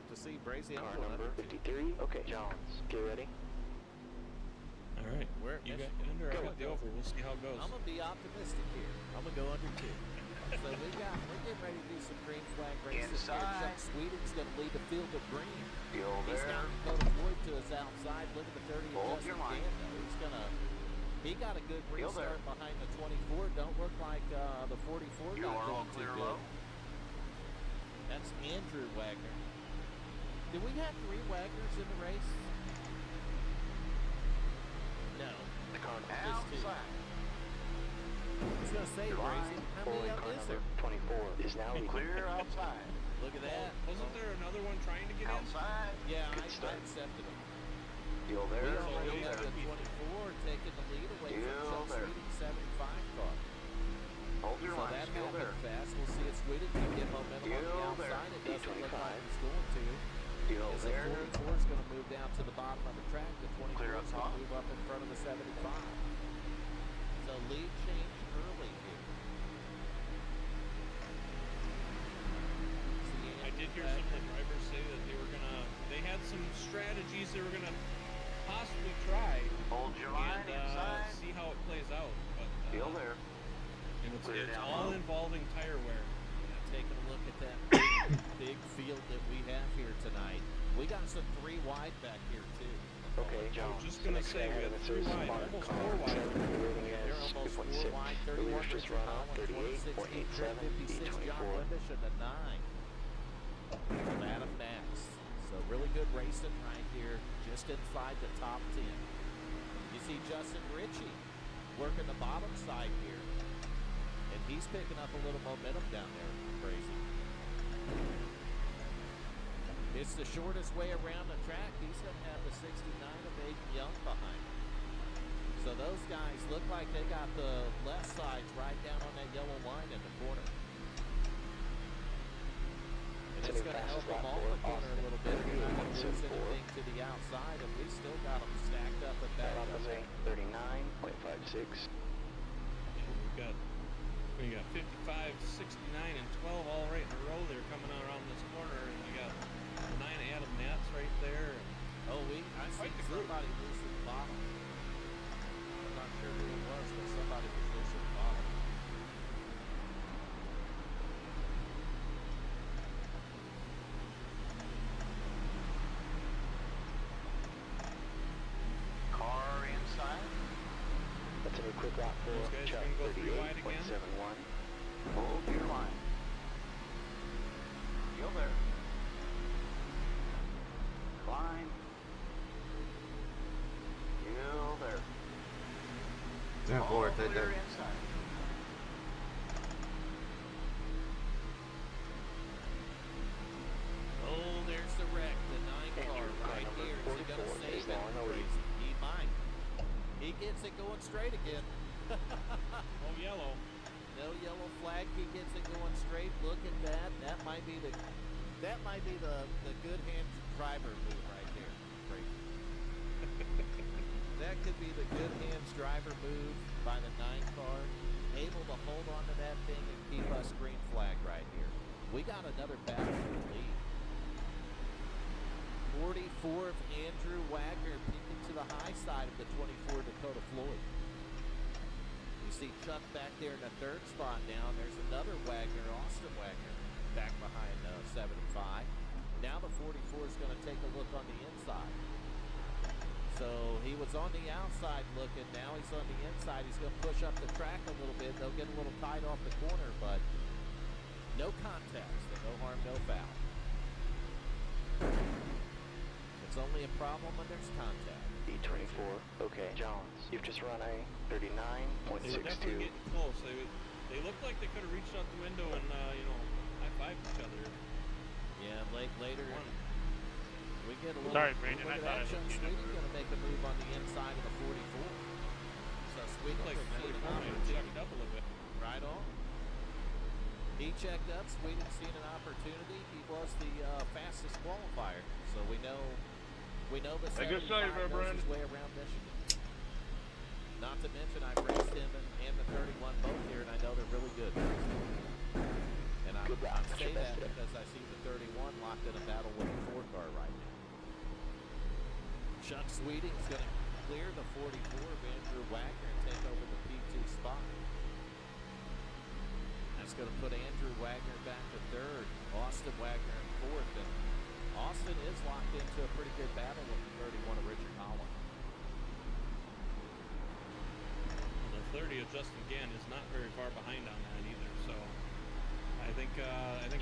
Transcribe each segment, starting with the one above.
to see Brazy. Car number 53. Okay, Jones, get ready. All right. You got the under, I got the over. We'll see how it goes. I'm going to be optimistic here. I'm going to go under 2. So we're getting ready to do some green flag racing. Chuck Sweeting's going to lead the field of green. He's got Dakota Floyd to his outside. Look at the 30 of Justin Gando. He got a good restart behind the 24. Don't look like the 44 got going too good. That's Andrew Wagner. Did we have 3 Wagners in the race? No. Just 2. I was going to say, Brazy, how many of them is there? 24 is now clear outside. Look at that. Wasn't there another one trying to get outside? in? Yeah, I accepted him. Still there. We already have the 24 taking the lead away from Chuck Sweeting's 75 car. Hold your line. That Still there. Fast. We'll see if Sweeting can get momentum on the outside. It doesn't look like he's going to. Still there. The 44 is going to move down to the bottom of the track. The 24 Clear up is going top. to move up in front of the 75. So lead change early here. I did hear some of the drivers say that they had some strategies they were gonna possibly try. Hold your line inside. See how it plays out. But, Still there. And it's all involving tire wear. Taking a look at that big field that we have here tonight. We got some 3 wide back here too. Okay, Jones. I was just gonna say we have 3 wide, almost 4 wide. They're almost 4 wide. 31 just run out 38.87 John E24. Wimbish and a 9 from Adam Max. So really good racing right here, just inside the top 10. You see Justin Ritchie working the bottom side here, and he's picking up a little momentum down there. Crazy. It's the shortest way around the track. He's going to have the 69 of Aiden Young behind him. So those guys look like they got the left sides right down on that yellow line in the corner. And it's going to help them off the corner a little bit. They're not going to lose anything to the outside, and we still got them stacked up and back up. 39.56. We got 55, 69, and 12 all right in a row. They're coming around this corner, and we got 9 Adam Nats right there. Oh, I see somebody loose at the bottom. I'm not sure who it was, but somebody was loose at the bottom. Car inside. That's a new quick lap for Chuck, 38.71. Hold your line. Still there. Climb. Still there. Turn forward, Clear there. inside. Oh, there's the wreck, the 9 car right here. Is he going to save it? He might. He gets it going straight again. No yellow. No yellow flag. He gets it going straight. Look at that. That might be the good hand driver move right there. That could be the good hands driver move by the 9 car. Able to hold on to that thing and keep us green flag right here. We got another battle for the lead. 44th Andrew Wagner peeking to the high side of the 24 Dakota Floyd. You see Chuck back there in the 3rd spot now. There's another Wagner, Austin Wagner, back behind 75. Now the 44 is going to take a look on the inside. So he was on the outside looking. Now he's on the inside. He's going to push up the track a little bit. They'll get a little tight off the corner, but no contest. No harm, no foul. It's only a problem when there's contact. E24. Okay, Jones, you've just run a 39.62. They were definitely getting close. They looked like they could have reached out the window and high-fived each other. Yeah, later. We get a little. Sorry, Brandon. I thought I Chuck looked Sweeting going to make a move on the inside of the 44. So Sweeting Like could see an 44 might have opportunity. checked up a little bit. Right on. He checked up. Sweeting seen an opportunity. He was the fastest qualifier. So we know the 75 knows his way around Michigan. Not to mention I've raced him and the 31 both here, and I know they're really good. And Good I job. That's say your best that hit. because I see the 31 locked in a battle with the 4 car right now. Chuck Sweeting's going to clear the 44 of Andrew Wagner and take over the P2 spot. That's going to put Andrew Wagner back to 3rd, Austin Wagner in 4th, and Austin is locked into a pretty good battle with the 31 of Richard Holland. And the 30 of Justin Gann is not very far behind on that either, so I think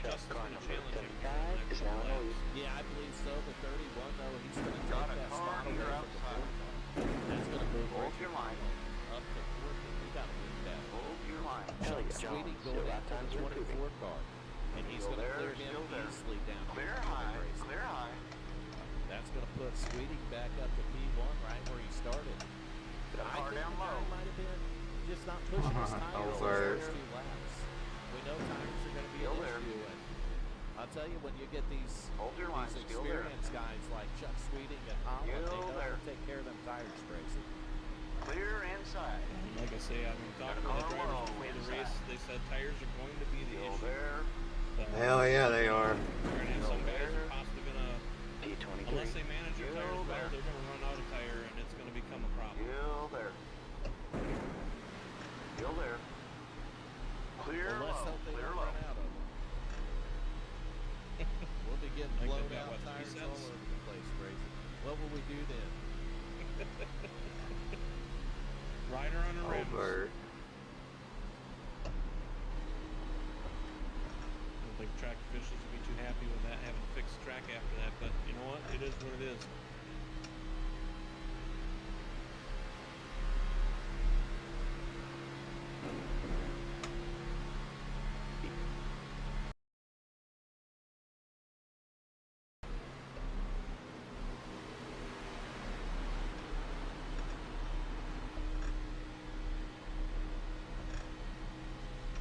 Justin's going to challenge him for the next Is now in the laps. lead. Yeah, I believe so. The 31, though, he's going to Got take a that car spot on away your from the outside. 4 car. That's going to move Hold Richard your line. Holland up to 4th, and we got to lead that. Hold your line. Hell yeah, Chuck Sweeting Jones. going Your lap into times the are improving. 24 car. And he's Still going to there, clear him still there. easily down. Clear to high, racing. clear high. That's going to put Sweeting back up to P1 right where he started. Got a car I think down the guy low. might have been just not pushing his tires Over. the first 2 laps. We know tires are going to be Still an there. issue, and I'll tell you, when you get these Hold your line, still there. experienced guys like Chuck Sweeting and Holland, they Still know there. to take care of them tires, Grayson. Clear inside. And like I say, I've been talking to the car drivers low before the inside. race. They said tires are going to be the Still issue. there. Hell yeah, they are. You're going to have some guys that are possibly going to, P23. unless they manage their Still tires well, there. they're going to run out of tire and it's going to become a problem. Still there. Still there. Clear Well, let's low, hope they clear don't low. run out of them. We'll be getting Like blown they've got, out what, 3 tires cents? all over the place, Grayson. What will we do then? Rider on a rim. Over. I don't think track officials would be too happy with that, having to fix the track after that, but you know what? It is what it is.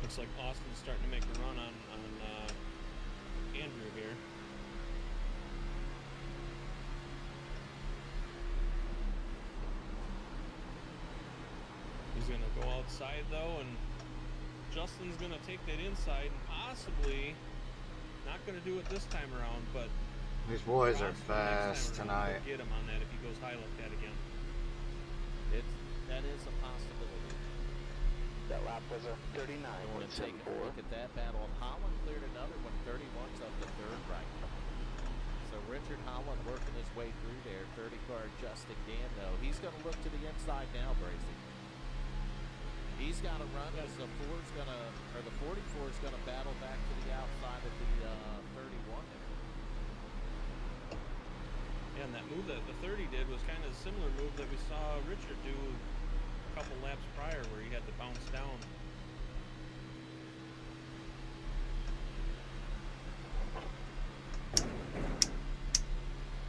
Looks like Austin's starting to make a run on Andrew here. He's going to go outside though, and Justin's going to take that inside and possibly not going to do it this time around, but These boys are possibly next fast time around he'll tonight. get him on that if he goes high like that again. That is a possibility. That lap was a I want to take a 39.74. look at that battle. And Holland cleared another one. 31's up to 3rd right now. So Richard Holland working his way through there. 30 car Justin Gann, though. He's going to look to the inside now, Bracy. He's got to run as the 44's going to battle back to the outside of the 31 there. Yeah, and that move that the 30 did was kind of a similar move that we saw Richard do a couple laps prior where he had to bounce down.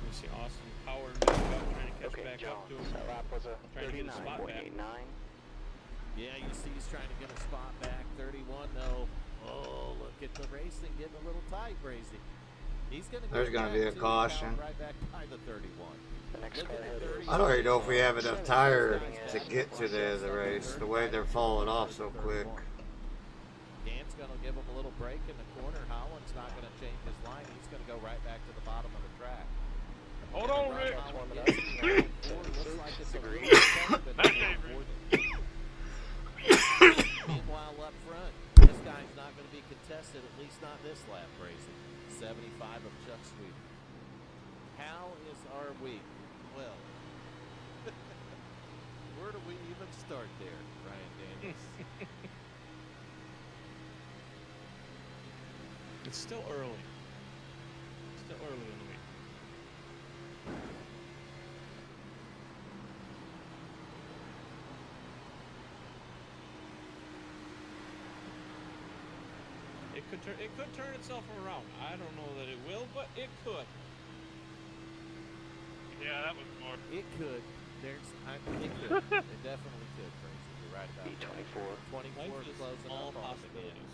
You see Austin powering back up, trying to catch Okay, back up to Jones. him. That lap was a Trying to get a spot back. 39.89. Yeah, you see he's trying to get a spot back. 31, though. Oh, look at the racing getting a little tight, Brazy. He's going to There's gonna be a caution. Right back by the 31. The next Look car at ahead the is 30. I don't even know if we have enough tire to get to the race. The way they're falling off so quick. Gann's going to give him a little break in the corner. Holland's not going to change his line. He's going to go right back to the bottom of the track. Hold on, Rick. Looks like it's a little bit better than before. Meanwhile, up front, this guy's not going to be contested, at least not this lap, Brazy. 75 of Chuck Sweeting. How is our week? Well, where do we even start there, Ryan Daniels? It's still early. Still early in the week. It could turn itself around. I don't know that it will, but it could. Yeah, that was more. It could. It could. It definitely could, Crazy. You're right about that. 24. 24 Life is closing all up on it. possibilities.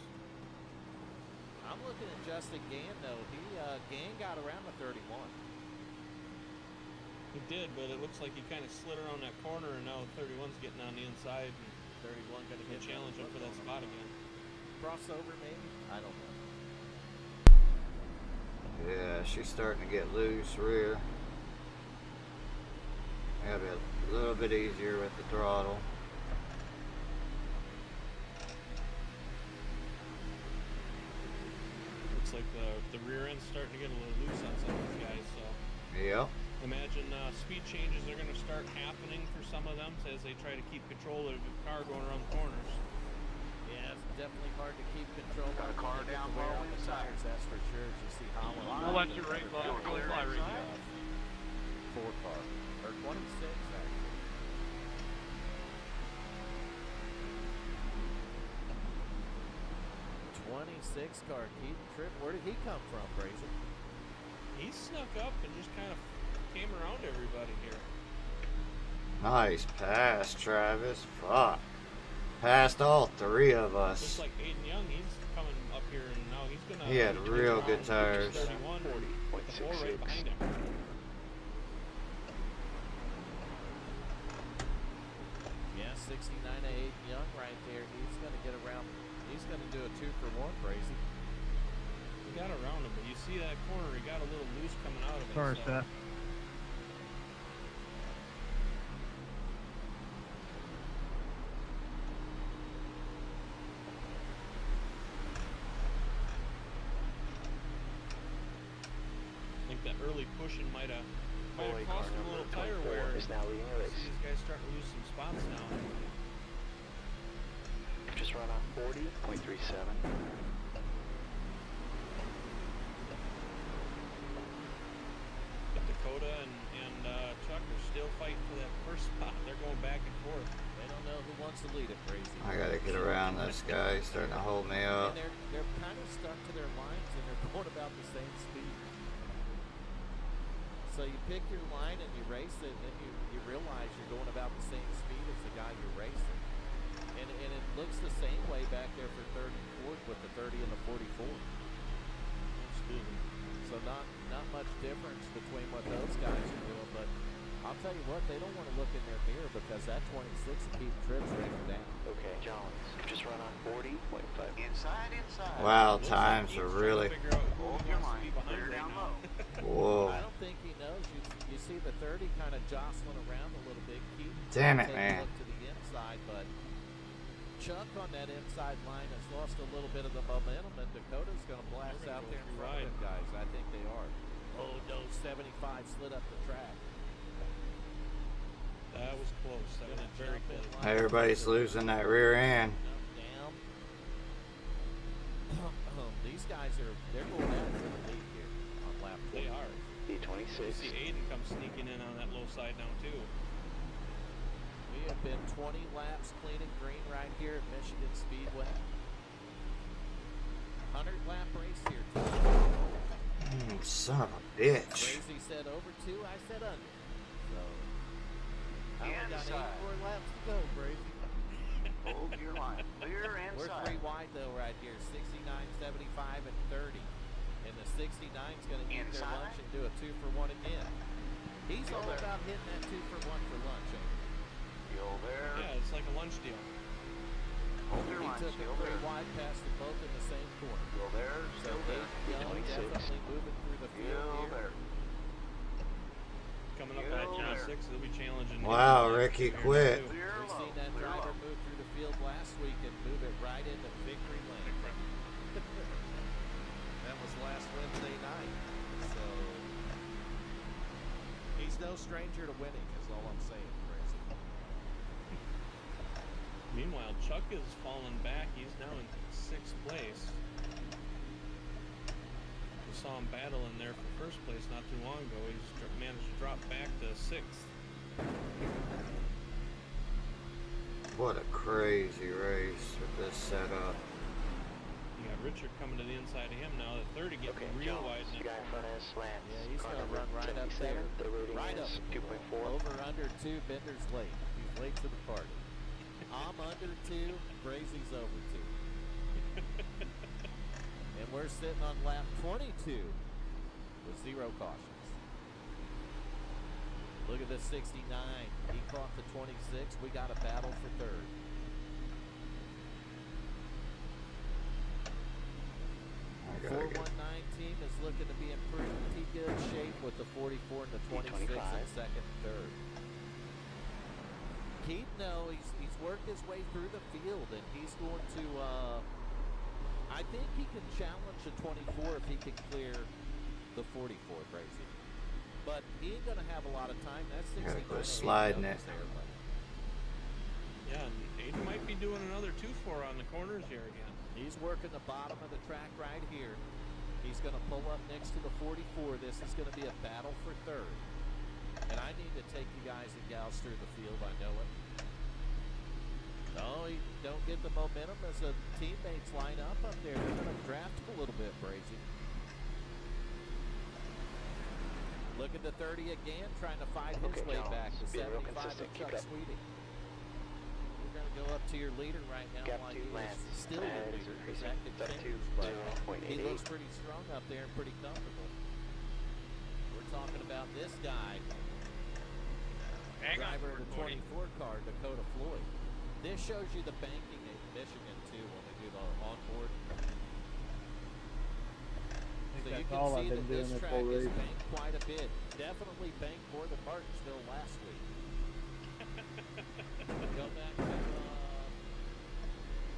I'm looking at Justin Gann, though. Gann got around the 31. He did, but it looks like he kind of slid around that corner, and now 31's getting on the inside and 31 going to can get challenge him for that spot again. Crossover, maybe? I don't know. Yeah, she's starting to get loose rear. Gotta be a little bit easier with the throttle. Looks like the rear end's starting to get a little loose on some of these guys, so. Yep. Imagine speed changes are going to start happening for some of them as they try to keep control of the car going around the corners. Yeah, it's definitely hard to keep control. Got a car down wear low on the inside. tires, that's for sure. As you see Holland. I'll let you right by. Go fly right now. 4 car or 26 actually. '26 car, Keith Tripp. Where did he come from, Brazen? He snuck up and just kind of came around everybody here. Nice pass, Travis. Fuck. Passed all 3 of us. Just like Aiden Young, he's coming up here and now he's gonna. He had turn real around good and tires. 31 with the 4 right behind him. Yeah, 69 to 8 Young right there. He's going to get around. He's going to do a 2 for 1, Brazy. He got around him, but you see that corner, he got a little loose coming out of it. Sorry, so. Seth. I think that early pushing might have Boy, cost car him a little number tire 24 wear. is now leading the race. These guys starting to lose some spots now. Just run on 40.37. But Dakota and Chuck are still fighting for that first spot. They're going back and forth. They don't know who wants to lead it, Brazy. I gotta get around this guy. He's starting to hold me up. And they're kind of stuck to their lines and they're going about the same speed. So you pick your line and you race it, and then you realize you're going about the same speed as the guy you're racing. And it looks the same way back there for third and fourth with the 30 and the 44. Absolutely. So not much difference between what those guys are doing, but I'll tell you what, they don't want to look in their mirror because that 26 will keep Trips rated down. Okay, Jones, just run on 40.5. Inside. Wow, Looks times like are he's really. trying to figure out who Hold he your wants to line. be behind Clear right down now. low. Whoa. I don't think he knows. You see the 30 kind of jostling around a little bit. Keep Damn it, taking a man. look to the inside, but Chuck on that inside line has lost a little bit of the momentum, and Dakota's going to blast out there in front of them guys. I think they are. Oh no, 75 slid up the track. That was close. That was very close. Everybody's losing that rear end. Down. These guys they're going out for the lead here on lap 20. They are. You E26. see Aiden come sneaking in on that low side now too. We have been 20 laps clean and green right here at Michigan Speedway. 100 lap race here today. Son of a bitch. Crazy said over 2, I said under. So I only got 8 more laps to go, Crazy. Hold your line. Clear We're inside. 3 wide though right here. 69, 75, and 30. And the 69's going to eat their Inside. lunch and do a 2 for 1 again. He's all there. about hitting that 2 for 1 for lunch, ain't he? Still there. Yeah, it's like a lunch deal. Hold your He line. took it Still 3 there. wide, passed them both in the same corner. Still there. So Still there. Young 26. definitely moving through the field Still here. there. Coming up Yo, at there. 26, they'll be challenging. Wow, him. Ricky Here quit. too. Clear We've low. seen that Clear driver low. move through the field last week and move it right into victory lane. That was last Wednesday night. So he's no stranger to winning, is all I'm saying, Crazy. Meanwhile, Chuck is falling back. He's now in 6th place. We saw him battle in there for first place not too long ago. He's managed to drop back to 6th. What a crazy race with this setup. You got Richard coming to the inside of him now. The 30 getting Okay, real Jones, wide. the guy in front of us, Lance. Yeah, he's car gonna number run right up 77. there. The rating Right is up. 2.4. Over under 2, Bender's late. He's late to the party. I'm under 2, Brazy's over 2. And we're sitting on lap 22 with 0 cautions. Look at this 69. He caught the 26. We got a battle for 3rd. gotta get 419 team is looking to be in pretty good shape with the 44 and the 26 in second and third. Keaton, though, he's worked his way through the field, and he's going to, I think he can challenge the 24 if he can clear the 44, Gracie. But he ain't going to have a lot of time. That's 69. Gotta quit sliding it. Yeah, and Aiden might be doing another 2-4 on the corners here again. He's working the bottom of the track right here. He's going to pull up next to the 44. This is going to be a battle for third. And I need to take you guys and gals through the field. I know it. No, you don't get the momentum as the teammates line up there. They're going to draft a little bit, Brazy. Look at the 30 again, trying to fight his way back. The 75 of Chuck Sweeting. We're going to go up to your leader right now. Like he was still your leader, because that could change. But he looks pretty strong up there and pretty comfortable. We're talking about this guy. Driver of the 24 car, Dakota Floyd. This shows you the banking in Michigan, too, when they do the onboard. So you can see that this track is banked quite a bit. Definitely banked more than Martinsville last week. Go back to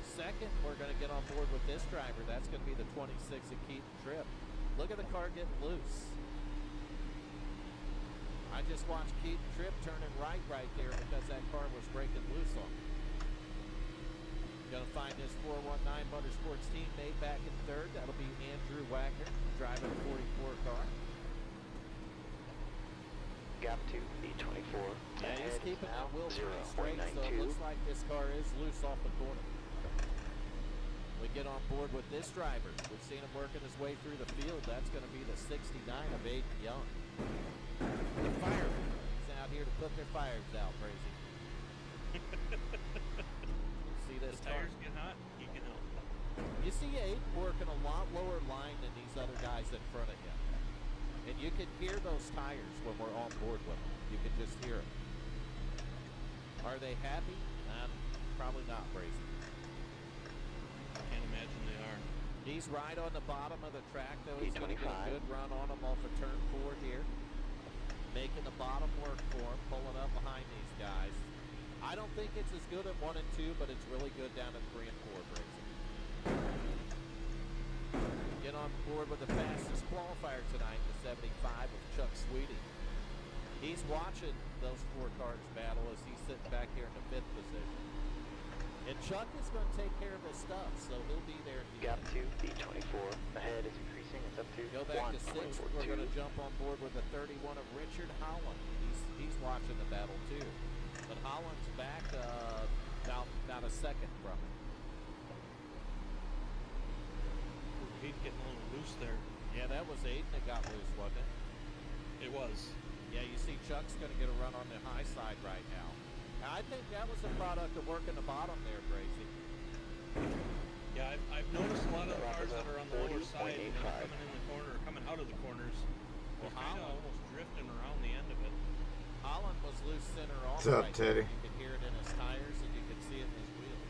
second. We're going to get on board with this driver. That's going to be the 26 of Keaton Tripp. Look at the car getting loose. I just watched Keaton Tripp turning right there because that car was breaking loose on him. Going to find his 419 Motorsports teammate back in third. That'll be Andrew Wagner driving a 44 car. Gap to B24. Yeah, he's keeping that wheel pretty straight, so it looks like this car is loose off the corner. We get on board with this driver. We've seen him working his way through the field. That's going to be the 69 of Aiden Young. The fireman is out here to put their fires out, Crazy. See this the tires get hot, he can help. You see Aiden working a lot lower line than these other guys in front of him. And you can hear those tires when we're on board with them. You can just hear them. Are they happy? Probably not, Brazy. I can't imagine they are. He's right on the bottom of the track, though. He's going to get a good run on him off of turn 4 here. Making the bottom work for him, pulling up behind these guys. I don't think it's as good at 1 and 2, but it's really good down at 3 and 4, Brazy. Get on board with the fastest qualifier tonight, the 75 of Chuck Sweeting. He's watching those 4 cars battle as he's sitting back here in the 5th position. And Chuck is going to take care of his stuff, so he'll be there at the Gap end. to B24. Ahead is increasing. It's up to Go back to 6th. We're going to jump on board with the 31 of Richard Holland. He's watching the battle too. But Holland's back about a second from him. He's getting a little loose there. Yeah, that was Aiden that got loose, wasn't it? It was. Yeah, you see Chuck's going to get a run on the high side right now. I think that was a product of working the bottom there, Gracie. Yeah, I've noticed a lot of the cars that are on the lower side when they're coming in the corner, or coming out of the corners, they're kind of almost drifting around the end of it. Holland was loose center off. What's up, Teddy? You could hear it in his tires, and you could see it in his wheel.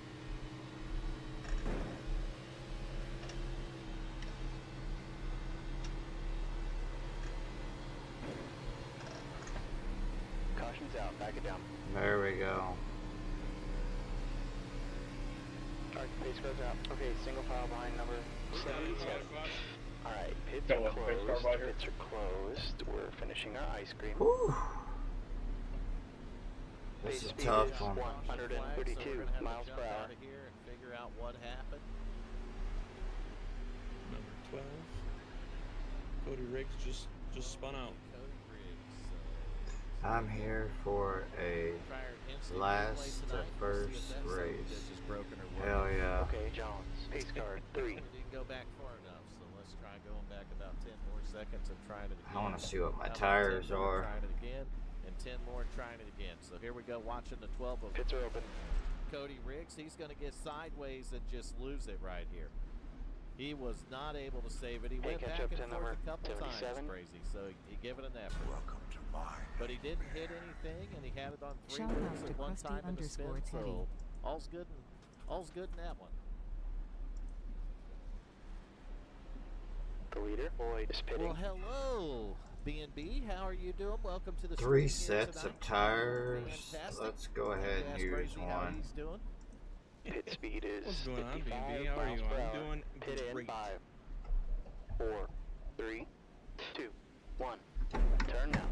Caution's out. Back it down. There we go. Alright, pace goes out. Okay, single file behind number 77. Alright, pits Don't are let the pace car by closed. here. Pits are closed. We're finishing our ice cream. Whew. Pace This is a speed tough is one. 132 miles per hour. Out of here and figure out what happened. Number 12. Cody Riggs just spun out. Cody Riggs. I'm here for a last to first race. Hell yeah. Okay, Jones. Pace car 3. We didn't go back far enough, so let's try going back about 10 more seconds and trying it again. I want to see what my How about tires 10 more, are. Trying it again, and 10 more trying it again. So here we go, watching the 12 of Pits are open. Cody Riggs. He's going to get sideways and just lose it right here. He was not able to save it. He went catch back up and to forth number a couple 77. times, Crazy. So he gave it an effort. Welcome to my But he didn't hit anything, and he had it on 3 Shout wheels out at to one Krusty time in the spin. _ Teddy. So all's good in that one. the leader. Lloyd is pitting. Well, hello, B&B. How are you doing? Welcome to the 3 stream here sets tonight. of tires. Fantastic. Let's go ahead and Ask use Brazy how one. he's doing. Pit speed is What's going on, 55 BB? How are miles you? per I'm hour. doing Pit in great. 5, 4, 3, 2, 1. Turn now.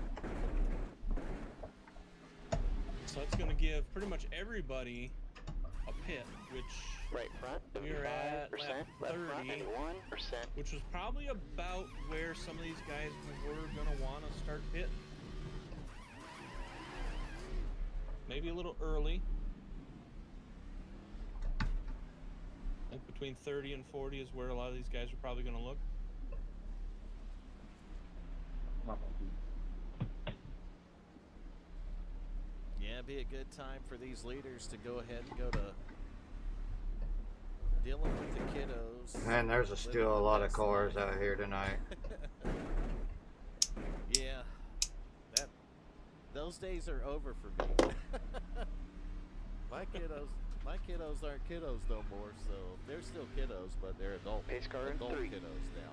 So that's going to give pretty much everybody a pit, which Right front, we are at 75%. lap Left front, 30, and 1%. which was probably about where some of these guys were going to want to start pitting. Maybe a little early. I think between 30 and 40 is where a lot of these guys are probably going to look. Yeah, it'd be a good time for these leaders to go ahead and go to dealing with the kiddos. Man, there's still a lot of cars out here tonight. Yeah, those days are over for me. my kiddos aren't kiddos no more, so they're still kiddos, but they're adult Pace car in 3. kiddos now.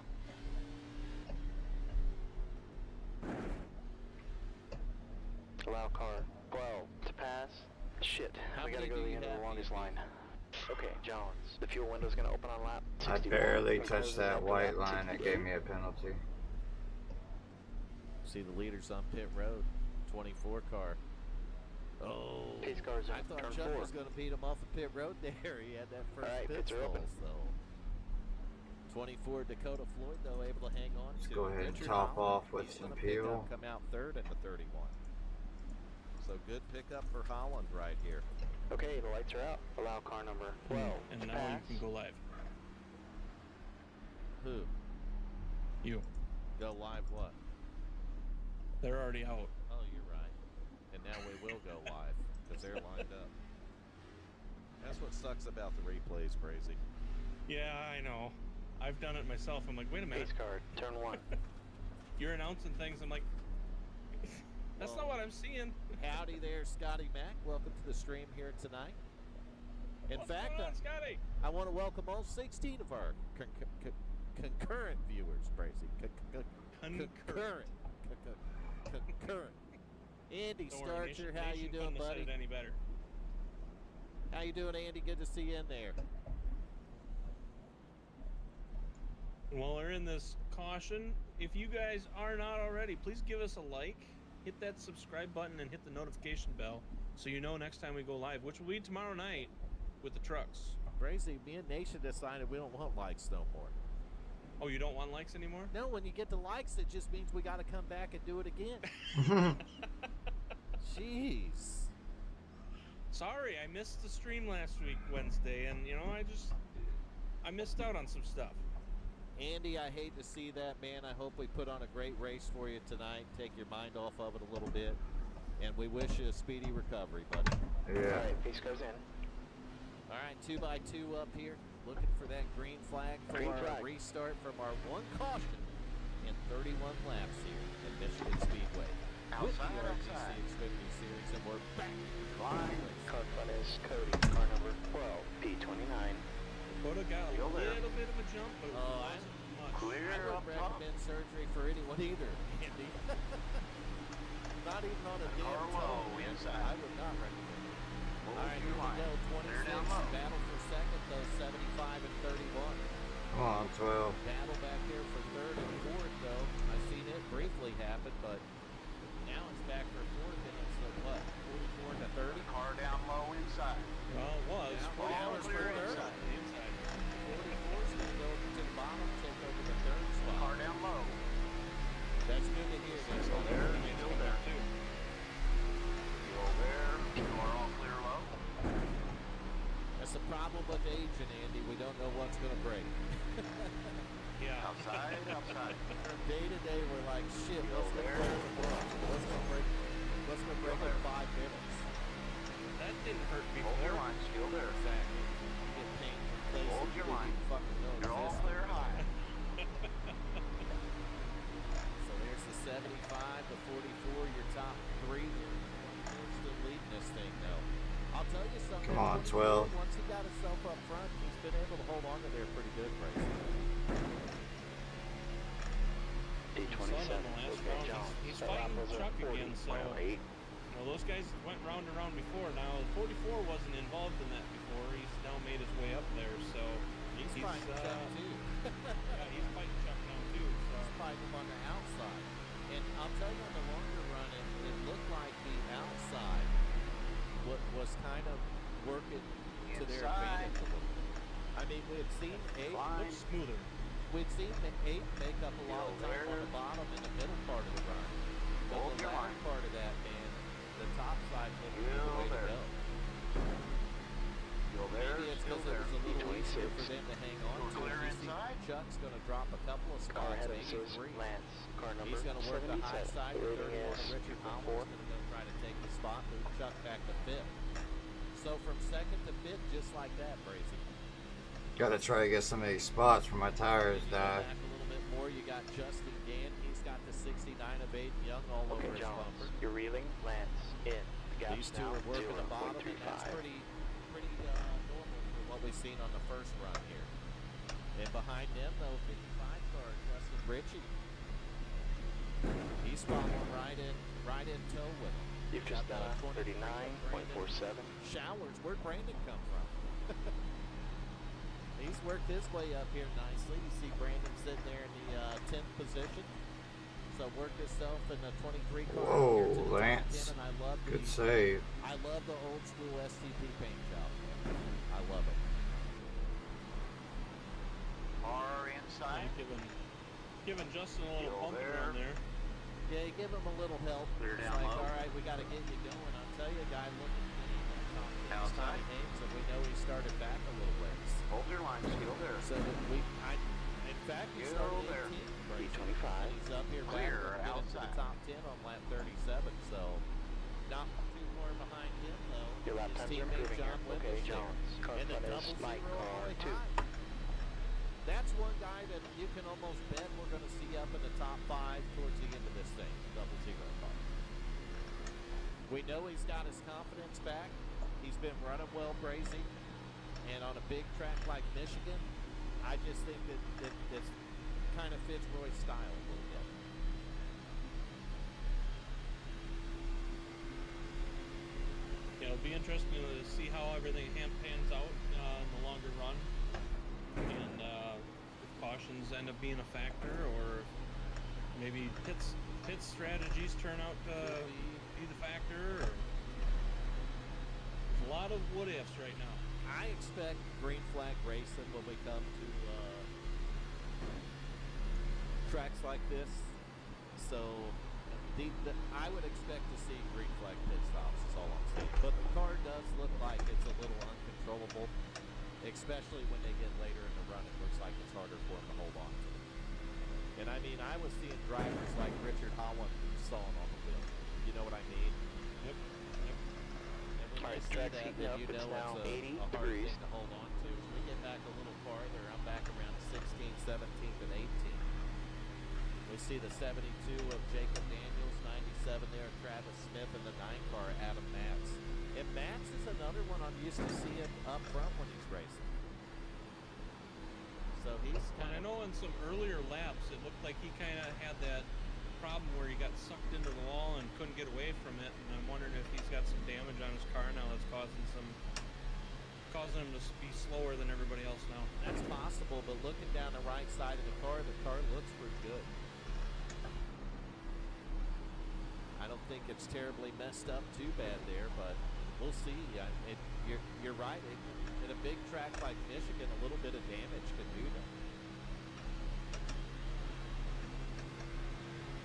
Allow car 12 to pass. Shit, How we gotta many go do to the you end of have, the longest BB? line. Okay, Jones, the fuel window's gonna open on lap I 61. barely and touched closes that after white lap line. It 68. gave me a penalty. See the leaders on pit road, 24 car. Oh, Pace cars I in thought turn Chuck 4. was going to beat him off the pit road there. He had that first All right, pit pits are stall, open. so 24 Dakota Floyd, though, able to hang on Let's to go ahead and Richard top Holland. off with He's some gonna pick fuel. up, come out third in the 31. So good pickup for Holland right here. Okay, the lights are out. Allow car number 12 And to now pass. you can go live. Who? You. Go live what? They're already out. Oh, you're right. And now we will go live because they're lined up. That's what sucks about the replays, Brazy. Yeah, I know. I've done it myself. I'm like, wait a minute. Pace car, turn 1. You're announcing things. I'm like, that's not what I'm seeing. Howdy there, Scotty Mac. Welcome to the stream here tonight. In What's fact, going on, Scotty? I want to welcome all 16 of our concurrent viewers, Brazy. Concurrent. Andy Don't worry, Starcher, Nation- how you Nation doing, couldn't have said buddy? it any better. How you doing, Andy? Good to see you in there. While we're in this caution, if you guys are not already, please give us a like, hit that subscribe button, and hit the notification bell so you know next time we go live, which will be tomorrow night with the trucks. Brazy, me and Nation decided we don't want likes no more. Oh, you don't want likes anymore? No, when you get the likes, it just means we got to come back and do it again. Jeez. Sorry, I missed the stream last week, Wednesday, and you know, I missed out on some stuff. Andy, I hate to see that, man. I hope we put on a great race for you tonight. Take your mind off of it a little bit. And we wish you a speedy recovery, buddy. Yeah. Alright, pace goes in. All right, 2x2 up here. Looking for that green flag for Green our flag. restart from our one caution in 31 laps here at Michigan Speedway. With the Outside, RGC outside. Xfinity Series, and we're back. Car front is Cody, car number 12, P29. Dakota got a Still there. little bit of a jump, but it Oh, wasn't much. Clear I up wouldn't top. recommend surgery for anyone either, Andy. Not even on a damn Car toe. low, man. inside. I would not recommend it. Hold All right, your here we line. go. Clear 26. down low. Battle for second, though. 75 and 31. Come on, 12. Battle back here for third and fourth, though. I've seen it briefly happen, but now it's back for fourth, and it's what, 44 to 30? Car down low inside. Well, it was. Now it's for clear third. inside. 44 is going to go to the bottom, take over the third spot. Car down low. That's good to hear. That's Still good. there. Still there. Still there. You are all clear low. That's the problem with aging, Andy. We don't know what's going to break. Yeah. Outside, outside. Day to day, we're like, shit, what's going to there. break the book? What's going to break? What's going to break in 5 minutes? That didn't hurt Hold your before. line. Still there. Exactly. You get pain from places Hold your you didn't line. even fucking know You're all existed. clear high. So there's the 75, the 44, your top 3. You're still leading this thing, though. I'll tell you something. Come on, 24, 12. Once he got himself up front, he's been able to hold on to there pretty good, Bryce. Saw it on the last Okay, round. Jones. He's That lap fighting was a Chuck 40, again, so mile 8. you know, those guys went round and round before. Now 44 wasn't involved in that before. He's now made his way up there, so He's fighting Chuck too. yeah, he's fighting Chuck now too. So He's fighting him on the outside. And I'll tell you, on the longer run, it looked like the outside was kind of working to their advantage a little bit. I mean, we had seen eight looks smoother. We'd seen the eight make up a lot of time on the bottom and the middle part of the run. But the latter part of that, man, the top side looked like the way to go. Maybe it's because it was a little easier for them to hang on to it. You see Chuck's going to drop a couple of Car spots, ahead of maybe us is 3. Lance. Car number He's going to work the high 77. side The with rating 31 is of Richard Howell's 4. going to try to take the spot, move Chuck back to 5th. So from 2nd to 5th, just like that, Brazy. Gotta try to get some of these spots where my tires You go die. back a little bit more, you got Justin Gann. He's got the 69 of Aiden Young all over Okay, his Jones. bumper. You're reeling. Lance in. The These gap's two now are working the bottom, and that's 0.35. pretty normal for what we've seen on the first run here. And behind them, though, 55 car, Justin Ritchie. He's following right in tow with him. You've just done a 39.47. Showers, where'd Brandon come from? He's worked his way up here nicely. You see Brandon sitting there in the 10th position. So worked himself in the 23 car. Whoa, here to the top Lance. 10, and I love Good the, save. I love the old school STP paint job. I love it. Far inside. Giving Justin a little Still bump there. around there. Yeah, you give him a little help. Clear It's down like, low. all right, we got to get you going. I'll tell you, a guy looking clean. Outside. Names, and we know he started back a little ways. Hold your line, still there. So that in fact, he Still started there. 18th. Brazy. B25. And he's up here Clear back into the outside. top 10 on lap 37. So not too far behind him though. Your lap His times are teammate improving John here. Wimbush Okay, there. Jones. Car And the front double is zero light all car the way 2. high. That's one guy that you can almost bet we're going to see up in the top 5 towards the end of this thing. Double zero car. We know he's got his confidence back. He's been running well, Brazy. And on a big track like Michigan, I just think that this kind of fits Roy's style a little bit. Yeah, it'll be interesting to see how everything pans out in the longer run, and if cautions end up being a factor, or maybe pit strategies turn out to be the factor. Or there's a lot of what ifs right now. I expect green flag racing when we come to tracks like this. So I would expect to see green flag pit stops, is all I'm saying. But the car does look like it's a little uncontrollable, especially when they get later in the run. It looks like it's harder for them to hold on to. And I mean, I was seeing drivers like Richard Holland sawing on the wheel. You know what I mean? Yep. And when Alright, you see track that, heating then up. you It's know now it's 80 a hard degrees. thing to hold on to. As we get back a little farther, I'm back around 16th, 17th, and 18th. We see the 72 of Jacob Daniels, 97 there, Travis Smith, and the 9 car, Adam Matz. And Matz is another one I'm used to seeing up front when he's racing. So he's And kind I know in some earlier laps, it looked like he kind of had that problem where he got sucked into the wall and couldn't get away from it. And I'm wondering if he's got some damage on his car now that's causing him to be slower than everybody else now. that's possible, but looking down the right side of the car looks pretty good. I don't think it's terribly messed up too bad there, but we'll see. You're right. In a big track like Michigan, a little bit of damage can do that.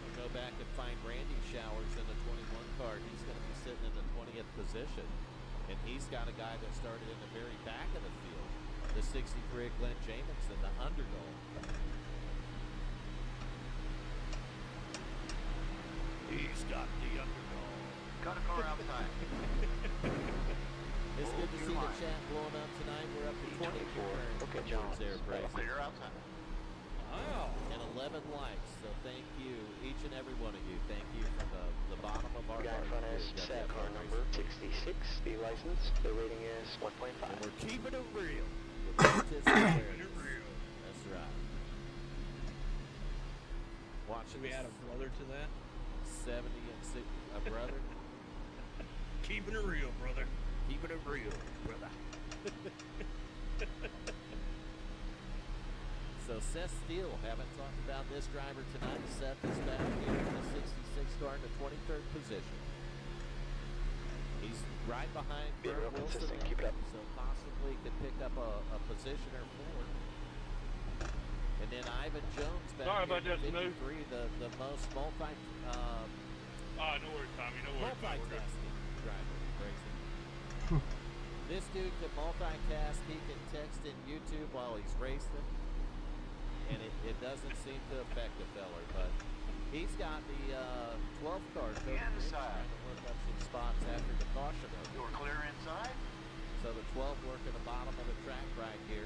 We'll go back and find Randy Showers in the 21 car. He's going to be sitting in the 20th position, and he's got a guy that started in the very back of the field, the 63 of Glenn Jamison, the underdog. He's got the underdog. Got a car outside. It's good to see the chat blowing up tonight. We're up to 20 Okay, Jones. there, Brazy. Clear outside. Wow. And 11 likes. So thank you, each and every one of you. Thank you from the bottom of our The guy in heart front here is at set. WFO Car number Racing. 66. The license. The rating is 1.5. And we're keeping it real. With Keeping it real. That's right. Watching Should we add a brother to that? 70 and 6, a brother. Keeping it real, brother. Keeping it real, brother. So Seth Steele, haven't talked about this driver tonight. Seth is back here in the 66 car in the 23rd position. He's right behind Be real Kurt Wilson, consistent, keep it up. so possibly could pick up a position or four. And then Ivan Jones back Sorry here about that, in Snoop. 53, the most No worries, Tommy. No worries. multitasking driver. Crazy. This dude can multicast. He can text in YouTube while he's racing. And it doesn't seem to affect the feller, but he's got the 12 car Inside. to work up some spots after the caution open. You're clear inside. So the 12 working the bottom of the track right here.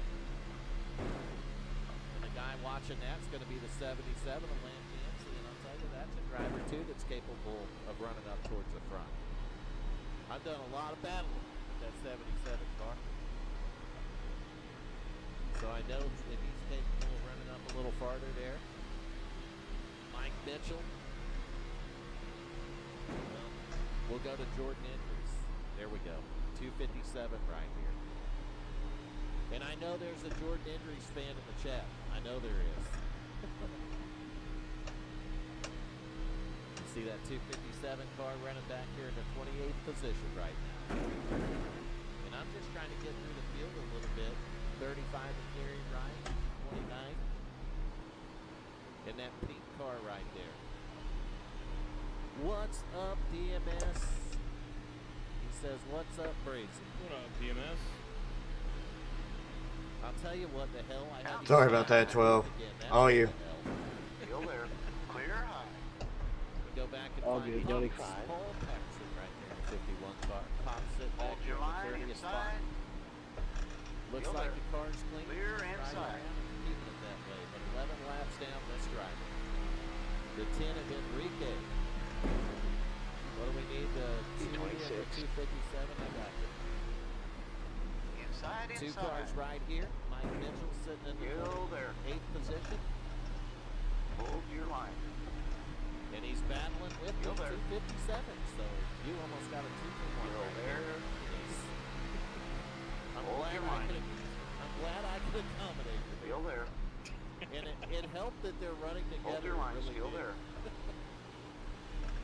And the guy watching that's going to be the 77 of Lance Yancey, and I'll tell you that's a driver too that's capable of running up towards the front. I've done a lot of battling with that 77 car. So I know that he's capable of running up a little farther there. Mike Mitchell. Well, we'll go to Jordan Andrews. There we go. 257 right here. And I know there's a Jordan Andrews fan in the chat. I know there is. You see that 257 car running back here in the 28th position right now. And I'm just trying to get through the field a little bit. 35 to Gary Ryan, 29. And that pink car right there. What's up, DMS? He says, what's up, Brazy? What up, DMS? I'll tell you what the hell I had. Sorry about that, 12. All you. Still there. Clear high. Go back and All find good, Paul 25. Paxton right there, 51 car. Pops it back Hold here your in line the 30th spot. inside. Looks Still like there. the car's clean. Clear Right inside. around and keeping it that way. But 11 laps down this driver. The 10 of Enrique. What do we need? The 2 and the 257. I got you. Inside, Two inside. cars right here. Mike Mitchell sitting in the Still there. 8th position. Hold your line. And he's battling with the Still there. 257. So you almost got a 2 for 1 Still right there. there. I'm Hold glad your I line. could accommodate you. Still there. And it helped that they're running together. Hold your line. It really Still did. there.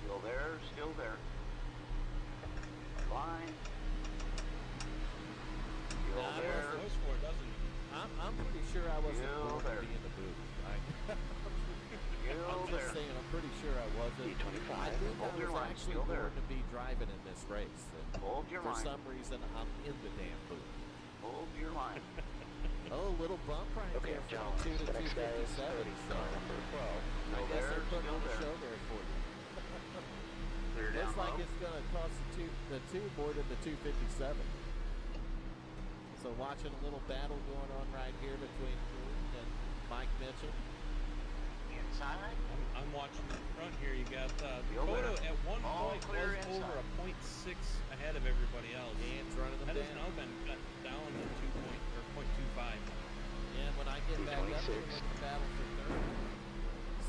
Still there. Still there. Line. Still Now, I there. Voice for it, doesn't he? I'm pretty sure I wasn't Still born to there. be in the booth. Still I'm there. just saying, I'm pretty sure I wasn't. D25. I think Hold I your was line. actually Still born there. to be driving in this race. And Hold your for line. some reason, I'm in the damn booth. Hold your line. Oh, little bump right Okay, there from Jones. 2 to The next guy is 257. 30, So car number 12. I Still guess there. they're putting Still on a there. show there for you. Clear down Looks like low. it's going to cost the two more than the 257. So watching a little battle going on right here between Jordan and Mike Mitchell. Inside. I'm watching in front here. You got Still Dakota there. at one All point clear was inside. over a 0.6 ahead of everybody else. Dan's running them That has down. now been cut down to 0.25. And when I get back up here, 26. look at the battle for third.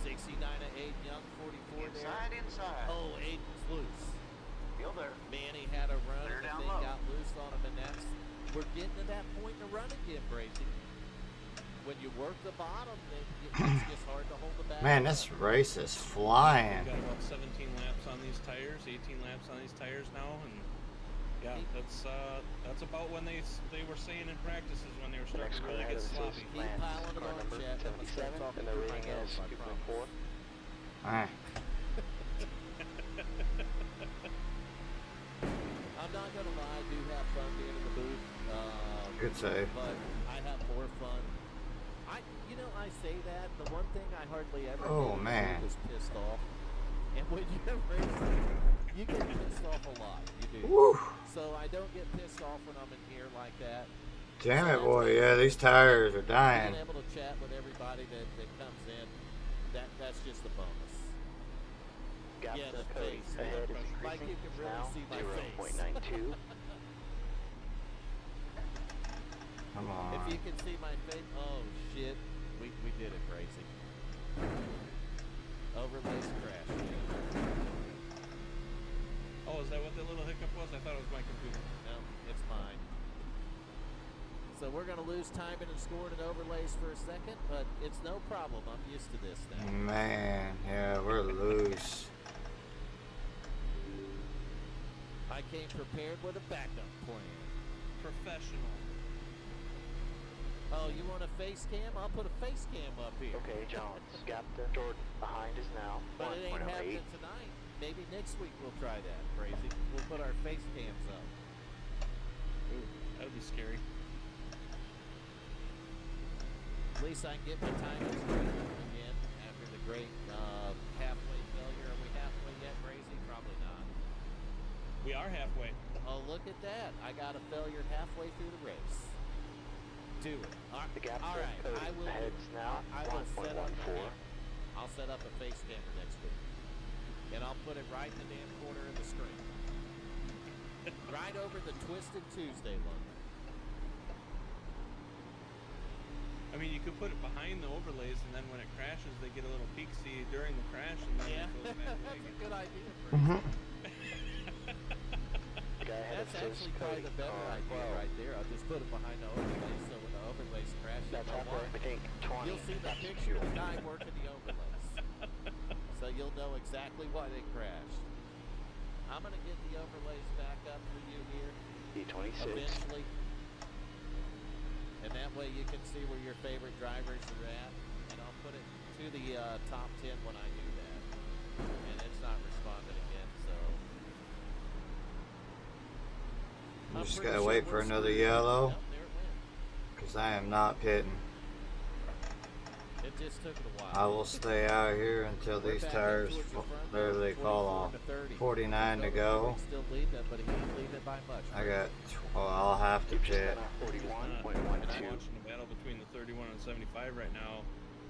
69 to 8, Young 44 there. Inside, inside. Oh, Aiden's loose. Still there. Manny had a run Clear and the down thing low. got loose on him, and we're getting to that point in the run again, Brazy. When you work the bottom, it's just hard to hold the back. Man, this race is flying. We've got about 17 laps on these tires, 18 laps on these tires now, and yeah, that's about when they were saying in practices when they were The starting next to car really ahead get of us sloppy. is Keep Lance, piling it car on, number Chad. I'm gonna start 77, talking and the through my rating nose, is I promise. 2.4. Alright. I'm not gonna lie, I do have fun being in the booth. Good save. But I have more fun. I say that. The one thing I hardly ever Oh, do man. is pissed off. And when you're racing, you get pissed off a lot. You do. Woo. So I don't get pissed off when I'm in here like that. Damn it, boy. Yeah, these tires are Being dying. able to chat with everybody that comes in, that's just a bonus. Gap Yeah, to the Cody. face. Ahead is Like you increasing. can really Now see my face. 0.92. Come If on. you can see my face, oh shit, we did it, Gracie. Overlays crash. Oh, is that what that little hiccup was? I thought it was my computer. No, it's mine. So we're going to lose timing and scoring and overlays for a second, but it's no problem. I'm used to this now. Man, yeah, we're loose. I came prepared with a backup plan. Professional. Oh, you want a face cam? I'll put a face cam up here. Okay, Jones, got the Jordan behind is now But it ain't 1.08. happening tonight. Maybe next week we'll try that, Crazy. We'll put our face cams up. Ooh, that would be scary. At least I can get my timing straight again after the great halfway failure. Are we halfway yet, Crazy? Probably not. We are halfway. Oh, look at that. I got a failure halfway through the race. Do it. The gap All to right. Cody I will, ahead's now I will set up 1.14. I'll set up a face camera next week. And I'll put it right in the damn corner of the screen. Right over the Twisted Tuesday logo. I mean, you could put it behind the overlays, and then when it crashes, they get a little peek see during the crash, and then Yeah, it goes back that's away a good idea. Mhm. The guy ahead That's of says actually probably the better car idea 12. right there. I'll just put it behind the overlays, so when the overlays crash, That's you'll know halfway. why. I think 20. You'll see the That's picture of the fuel. guy working the overlays. So you'll know exactly why they crashed. I'm going to get the overlays back up for you here E26. eventually. And that way you can see where your favorite drivers are at. And I'll put it to the top 10 when I do that. And it's not responding again, so. You I'm just pretty gotta sure wait we're for another screwed. yellow. Yep, there it went. Because I am not pitting. It just took it a while. I will stay out here until We're these back tires up towards the front, literally 24 fall off. to 30. 49 to go. He's still leading it, but he ain't leading it by much. I got, well, I'll have to You've just pit. done a And I'm 41.12. watching the battle between the 31 and 75 right now.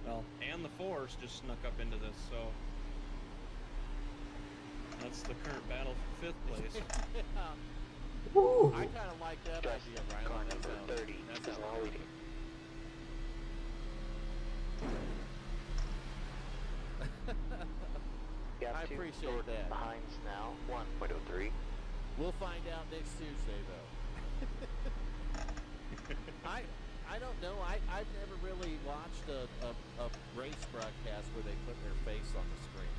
Well, and the Force just snuck up into this, so that's the current battle for 5th place. Woo. I kind of like that Just idea, car Rylan. That's number how, 30 that's is how now leading. Gap I to appreciate Jordan that. behind's now 1.03. We'll find out next Tuesday, though. I don't know. I've never really watched a race broadcast where they put their face on the screen.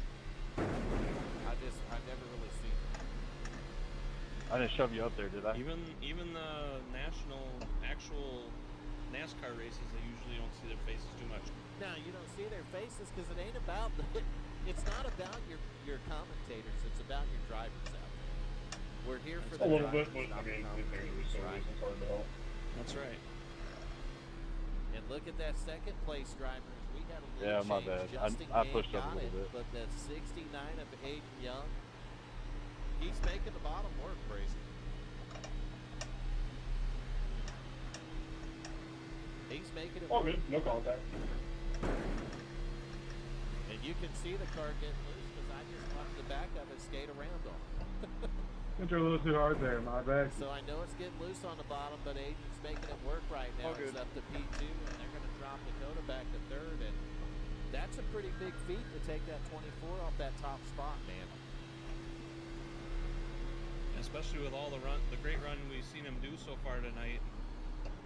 I've never really seen it. I didn't shove you up there, did I? Even the actual NASCAR races, they usually don't see their faces too much. No, you don't see their faces because it ain't about it's not about your commentators. It's about your drivers out there. We're here for A the little bit, drivers, but I not the mean, commentators, right? it's hard to help. That's right. And look at that second place driver. We had a Yeah, little my change. bad. Justin I Gay pushed up a got little it, bit. but that 69 of Aiden Young, he's making the bottom work, Crazy. He's making it All work. good, no contact. And you can see the car getting loose because I just watched the back of it skate around on it. Went a little too hard there, my bad. So I know it's getting loose on the bottom, but Aiden's making it work right now. All good. It's up to P2, and they're going to drop Dakota back to 3rd, and that's a pretty big feat to take that 24 off that top spot, man. Especially with all the great run we've seen him do so far tonight.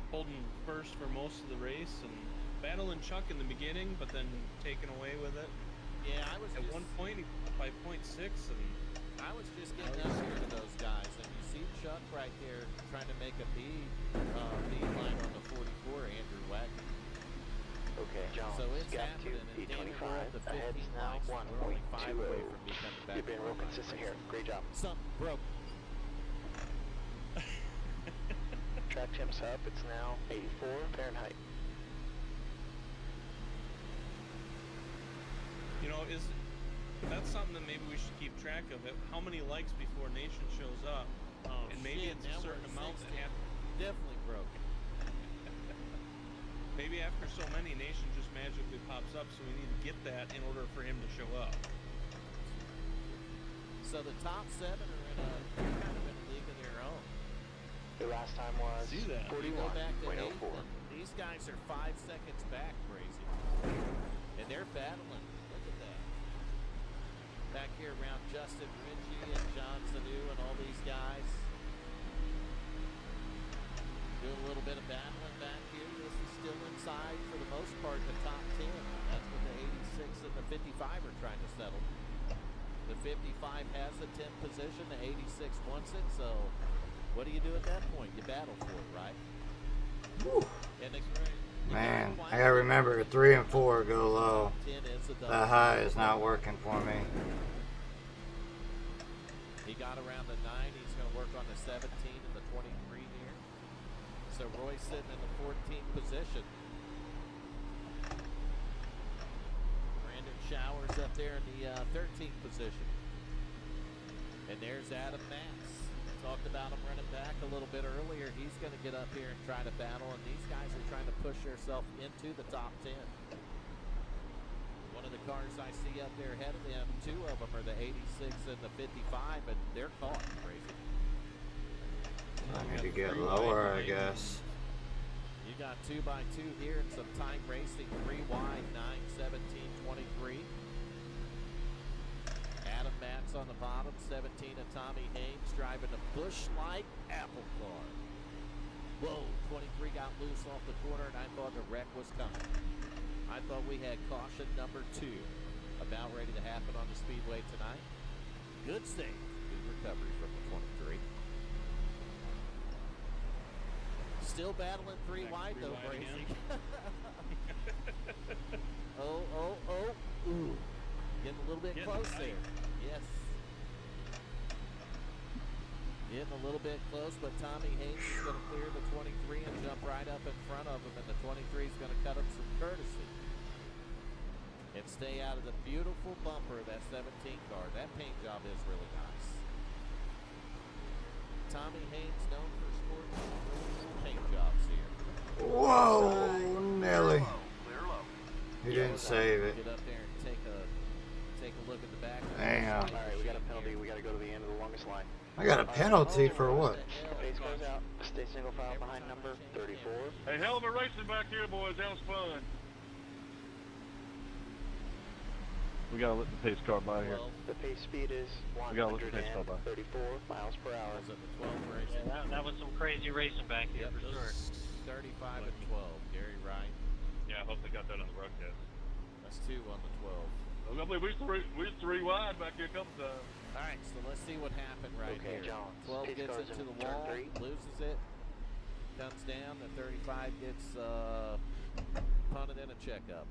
Holding first for most of the race and battling Chuck in the beginning, but then taken away with it. Yeah, I was At just, one point, he by 0.6, and I was just getting up here to those guys, and you see Chuck right there trying to make a bead line on the 44, Andrew Wagner. Okay, Jones, So it's gap to happening, and damn it, we're up to E25. 15 Ahead's now likes. We're only 5 away 1.20. from becoming back. You've been to real 1 consistent race. here. Great job. Something broke. Track temps up. It's now 84 Fahrenheit. you know, that's something that maybe we should keep track of. It. How many likes before Nation shows up, Oh, and maybe shit, it's now a certain we're at amount that 60. have. Definitely broke. Maybe after so many, Nation just magically pops up, so we need to get that in order for him to show up. So the top 7 are in a kind of in a league of their own. The last time was See that. You go back to 41.04. 8th, and these guys are 5 seconds back, Crazy. And they're battling. Look at that. Back here around Justin Ritchie and John Sanu and all these guys. Doing a little bit of battling back here. This is still inside, for the most part, the top 10. That's what the 86 and the 55 are trying to settle. The 55 has the 10th position. The 86 wants it. So what do you do at that point? You battle for it, right? Whew. And Man, I gotta remember 3 and 4 go low. The high is not working for me. He got around the 9. He's going to work on the 17 and the 23 here. So Roy's sitting in the 14th position. Brandon Showers up there in the 13th position. And there's Adam Max. Talked about him running back a little bit earlier. He's going to get up here and try to battle, and these guys are trying to push themselves into the top 10. One of the cars I see up there ahead of them, 2 of them are the 86 and the 55, but they're caught, crazy. I need to get lower, I guess. You got 2x2 here and some time racing, 3 wide, 9, 17, 23. Adam Matz on the bottom, 17 of Tommy Haynes driving a Busch Light Apple car. Whoa, 23 got loose off the corner, and I thought the wreck was coming. I thought we had caution number 2 about ready to happen on the Speedway tonight. Good save, good recovery from the 23. Still battling 3 wide though, Bracy. Oh. Ooh. Getting a little bit close there. Yes. Getting a little bit close, but Tommy Haynes is going to clear the 23 and jump right up in front of him, and the 23 is going to cut him some courtesy. And stay out of the beautiful bumper of that 17 car. That paint job is really nice. Tommy Haynes known for sporting paint jobs here. Whoa, Nelly. Clear low. He didn't save it. Get up there and take a look at the back. Damn. Alright, we got a penalty. We got to go to the end of the longest line. I got a penalty for what? Pace goes out. Stay single file behind number 34. Hey, hell of a racing back here, boys. That was fun. We gotta let the pace car by here. The pace speed is We gotta let the pace car by. 134 miles per hour. Was it the 12 racing? Yeah, that was some crazy racing back here for sure. 35 and 12. Gary Wright. Yeah, I hope they got that on the broadcast. That's 2 on the 12. I believe we was 3 wide back here a couple times. All right, so let's see what happened right Okay, here. Jones. 12 Pace gets car's into in the turn wall, 3. loses it, comes down. The 35 gets punted in a checkup.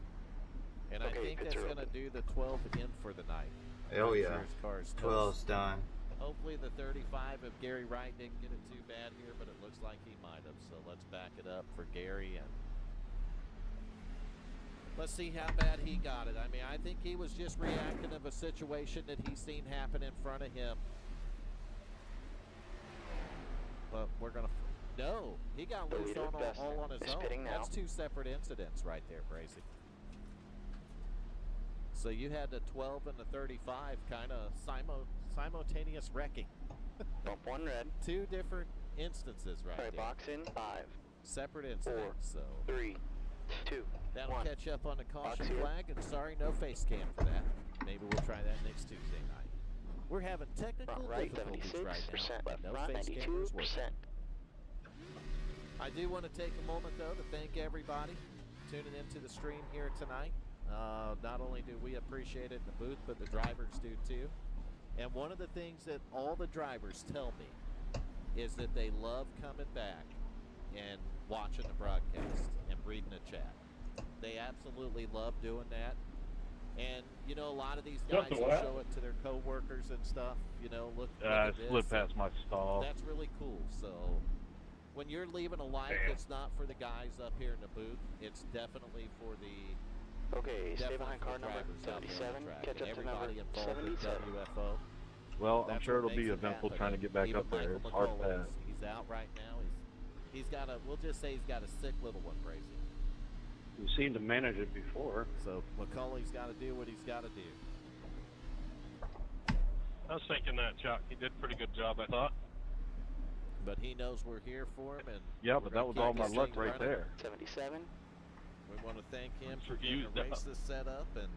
And I Okay, think pits that's are going to open. do the 12 in for the night. Oh I'm yeah. sure his car's 12's toast. done. Hopefully the 35 of Gary Wright didn't get it too bad here, but it looks like he might have. So let's back it up for Gary and let's see how bad he got it. I mean, I think he was just reacting of a situation that he's seen happen in front of him. But we're going to... No, he got The loose leader, on all on his is own. pitting now. That's 2 separate incidents right there, Bracy. So you had the 12 and the 35 kind of simultaneous wrecking. Bump 1 red. 2 different instances right Alright, there. box in 5, Separate incidents, so 3, 2, that'll 1. catch up on the caution here. flag, and sorry, no face cam for that. Maybe we'll try that next Tuesday night. We're having technical Front right, difficulties 76%. right now, Left but no front, face cameras 92%. working. I do want to take a moment, though, to thank everybody tuning into the stream here tonight. Not only do we appreciate it in the booth, but the drivers do too. And one of the things that all the drivers tell me is that they love coming back and watching the broadcast and reading the chat. They absolutely love doing that. And, you know, a lot of these guys will show it to their coworkers and stuff. You know, look at this. Slip past my stall. That's really cool. So when you're leaving a light that's not for the guys up here in the booth, it's definitely for the Okay, stay definitely behind for car the number drivers out there on 77. the track. Catch And up to number everybody involved with 77. WFO. Well, I'm That's sure what it'll be makes it eventful happen. trying to get back Even up there. Michael It's hard to McCullough, pass. he's out right now. He's got a, we'll just say he's got a sick little one, Brazy. We seem to manage it before. So McCulley's got to do what he's got to do. I was thinking that, Chuck. He did a pretty good job, I thought. But he knows we're here for him, and Yeah, we're but that gonna was keep all my this luck thing right running. there. 77. We want to thank him for It's getting used the up. race this set up, and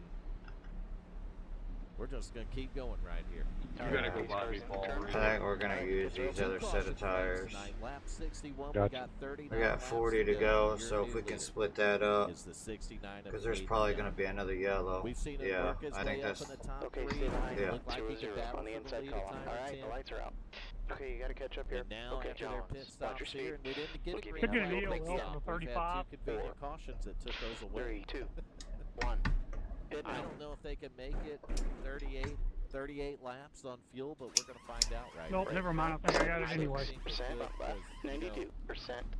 We're just going to keep going right here. You gotta go by me, Paul. I think we're gonna use these other set of tires. Lap 61, Gotcha. we got 39 We got laps 40 to go, Your so if new we can leader split that up, is the 69 of because there's Aiden probably Young. gonna be another yellow. We've seen him Yeah, work his I think way up that's. in the top Okay, three. stay behind. Yeah. Looked like he 0-0 could battle on the for inside lead column. at time Alright, 10. the lights are out. Okay, you gotta catch up here. And now Okay, after their John, pit watch stops your here, speed. and we didn't get a Looking green for flag the on deal, stop. for We've had 35. two convenient cautions that took those away. 3, 2, 1. Hit I now. don't know if they can make it 38 laps on fuel, but we're going to find out right Nope, now. never mind. I think I got it anyway. 90% on left. 92%.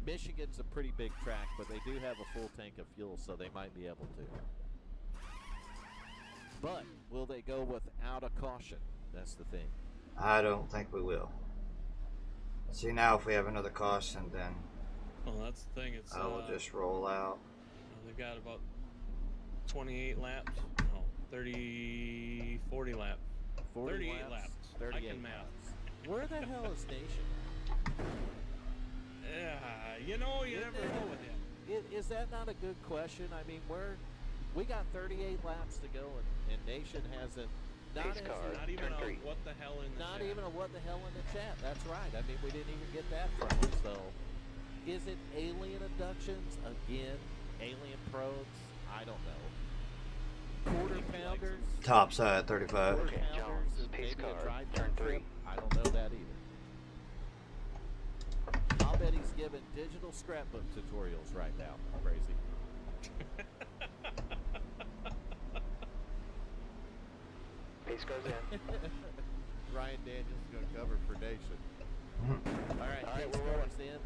Michigan's a pretty big track, but they do have a full tank of fuel, so they might be able to. But will they go without a caution? That's the thing. I don't think we will. See, now if we have another caution, then Well, that's the thing. It's I will just roll out. they've got about 28 laps. No, 30, 40 laps. 38 laps. 38 I can math. laps. Where the hell is Nation? Yeah, you know, you never know with him. Is that not a good question? I mean, we got 38 laps to go, and Nation hasn't. Pace car, Not even turn a 3. what the hell in the Not chat. even a what the hell in the chat. That's right. I mean, we didn't even get that from him. So, is it alien abductions again? Alien probes? I don't know. Quarter pounders? Top side 35. Okay, Jones, and pace maybe a car, drive turn trip? 3. I don't know that either. I'll bet he's giving digital scrapbook tutorials right now. Crazy. Pace goes in. Ryan Daniels is going to cover for Nation. All right, All right, pace we're rolling. car's in.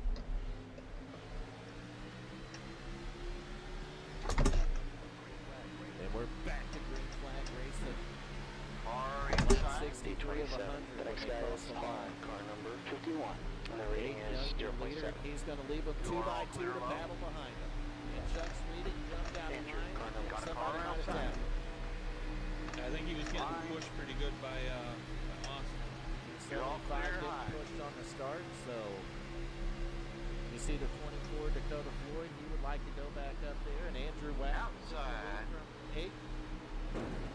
And we're back to green flag racing. Far inside. 63 of 100 The when next they guy cross is the on line. car number 51. And the rating Aiden is Young, your leader, 0.7. he's going to leave him 2 You are by all 2 clear to low. battle behind him. And Chuck's leading, jumped out of Andrew, line. car number Got a Somebody car might have outside. tapped him. I think he was getting pushed pretty good by Austin. You're all 75 clear didn't high. push on the start, so you see the 24 Dakota Floyd, he would like to go back up there, and Andrew Wagner Outside. from 8.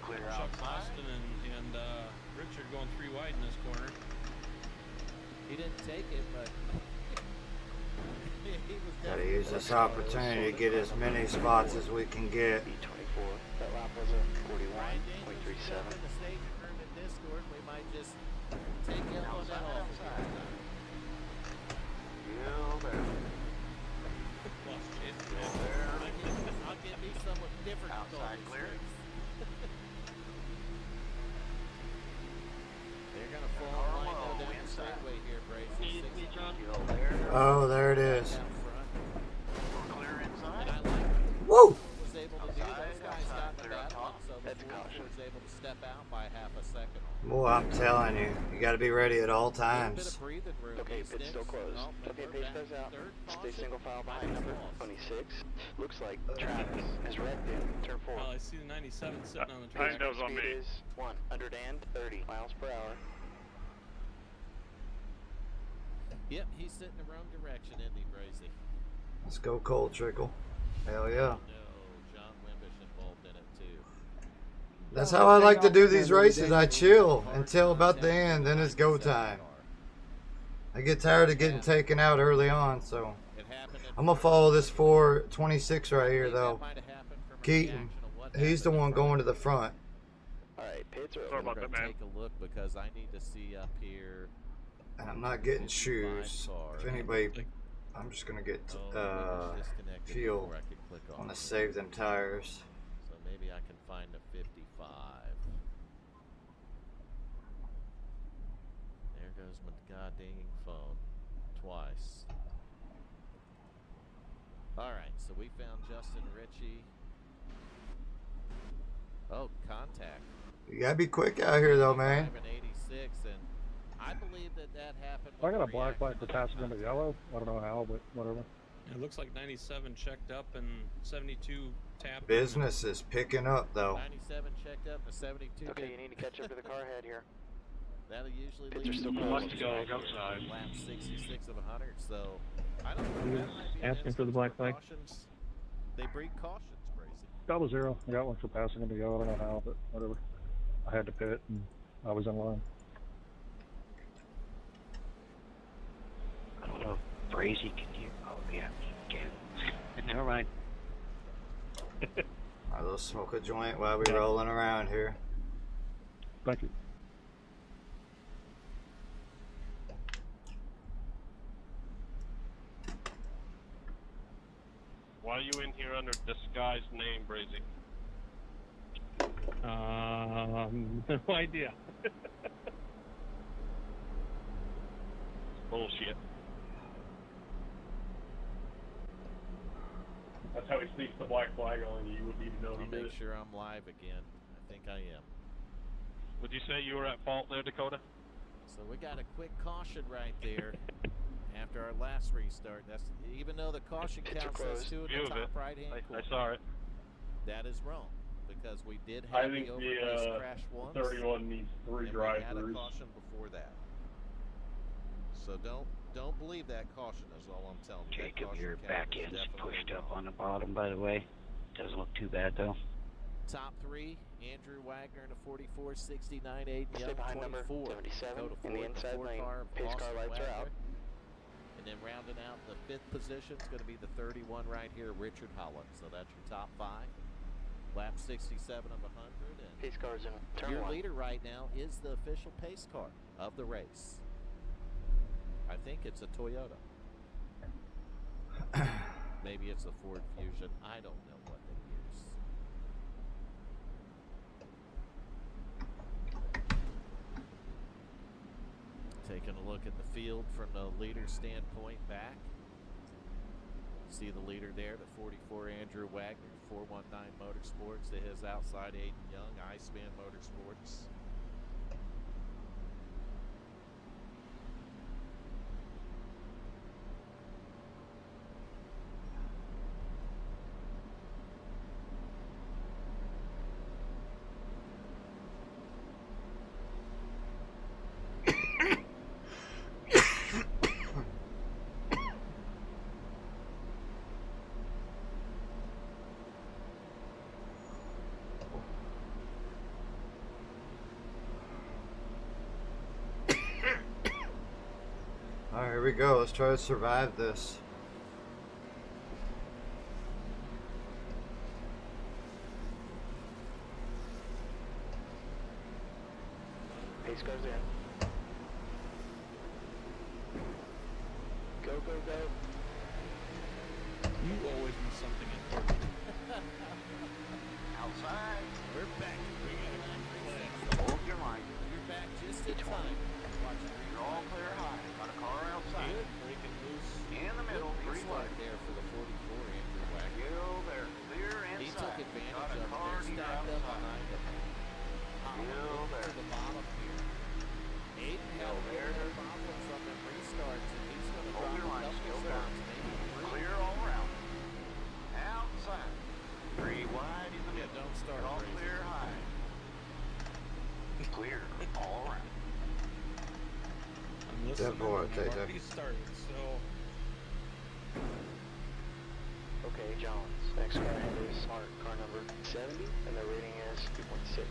Clear Chuck outside. Austin and Richard going 3 wide in this corner. He didn't take it, but he was Gotta definitely use this pushing. opportunity to get as many spots as we can get. B24. That lap was a Ryan Daniels is 41.37. up in the staging room in Discord. We might just take him on that Outside, off. outside. Still there. Lost chase. Still there. I'll give me someone different. to call Outside these clear. things. They're gonna fall Car line low, down the inside. straightaway here, Brace. Still there. Oh, there it is. Out front. We're clear And inside. I like Woo! what was able to do. Those guys got in the Clear on battle, top. so the That's a caution. was able to step out by half a second. Boy, I'm telling you, you gotta be ready at all A little bit times. of breathing room. Okay, These pit's still sticks. closed. Oh, but Okay, we're pace back goes to out. third Stay caution. single file behind Minus number loss. 26. Looks like Travis has wrecked in turn 4. Well, I see the 97 sitting on the I track. know. Those on Speed me. is 130 miles per hour. Yep, he's sitting the wrong direction, isn't he, Brazy? Let's go cold trickle. Hell yeah. No, John Wimbish involved in it too. That's how I like to do these races. I chill until about the end, then it's go time. I get tired of getting taken out early on, so It happened in I'm gonna follow this 426 right here I think though. that might have happened from a Keaton, reaction of what he's the happened in one front going to of the front. Alright, pits are Sorry open. about We're that, gonna man. take a look because I need to see up here. And I'm not getting shoes. If anybody, I'm just gonna get Oh, it was disconnected fuel. before I could click I on want to it. save them tires. So maybe I can find a 55. There goes my goddamn phone. Twice. Alright, so we found Justin Ritchie. Oh, contact. You gotta be quick out here though, man. 85 and 86, and I believe that happened. I got a with black light for reaction passing into yellow. I don't know how, but whatever. It looks like 97 checked up and 72 tapped. Business is picking up though. 97 checked up, and 72 Okay, you didn't. need to catch up to the car ahead here. That'll usually Pits lead are to still the closed. Must go outside. lap 66 of 100. So I don't know. He That was might be an asking for the instance black where flag. cautions- They breed cautions, Bracy. Double zero. I got one for passing into yellow. I don't know how, but whatever. I had to pit, and I was in line. I don't know. Brazy, can you? Oh, yeah, he can. Never mind. Alright, let's smoke a joint while we're rolling around here. Thank you. Why are you in here under disguised name, Brazy? No idea. Bullshit. That's how he sneaks the black flag on you. You wouldn't even know I'll he did make it. sure I'm live again. I think I am. Would you say you were at fault there, Dakota? So we got a quick caution right there after our last restart. That's even though the caution count says 2 in View the of top it. right-hand corner. I saw it. That is wrong because we did I have think the overpace crash once. 31 needs 3 and we had a drive-throughs. caution before that. So don't believe that caution is all I'm telling you. That Jacob, caution your count back is end's definitely pushed up wrong. on the bottom, by the way. Doesn't look too bad, though. Top 3, Andrew Wagner in a 44, 69, Aiden Stay Young, behind number 24. 77 Go to in the Ford, inside Ford lane. car, Pace car Austin lights are Wagner. out. And then rounding out the 5th position is going to be the 31 right here, Richard Holland. So that's your top 5. Lap 67 of 100. And Pace car's in turn your 1. leader right now is the official pace car of the race. I think it's a Toyota. Maybe it's a Ford Fusion. I don't know what they use. Taking a look at the field from the leader standpoint back. See the leader there, the 44 Andrew Wagner, 419 Motorsports. To his outside, Aiden Young, Iceman Motorsports. Alright, here we go. Let's try to survive this. Pace car's in. Go, go, go. You always do something important. Outside. We're back. Hold your line. You're back just in time. Watching You're all clear high. Got a car outside. Good, breaking loose. In the middle, 3 restart wide. there for the 44 Andrew Wagner. You there. Clear He inside. took advantage Got a of car it. They're near stacked up outside. behind him. You there. To the bottom here. Aiden had a there. little problem from the restarts, and he's going to Hold drop your a line, couple still there. spots, maybe 3. Clear all around. Outside. 3 wide in the Yeah, middle. don't start You're all crazy. clear high. Clear all around. I'm listening. boy, I've take already started, so Okay, Jones. Next car ahead is smart car number 70, and the rating is 2.6.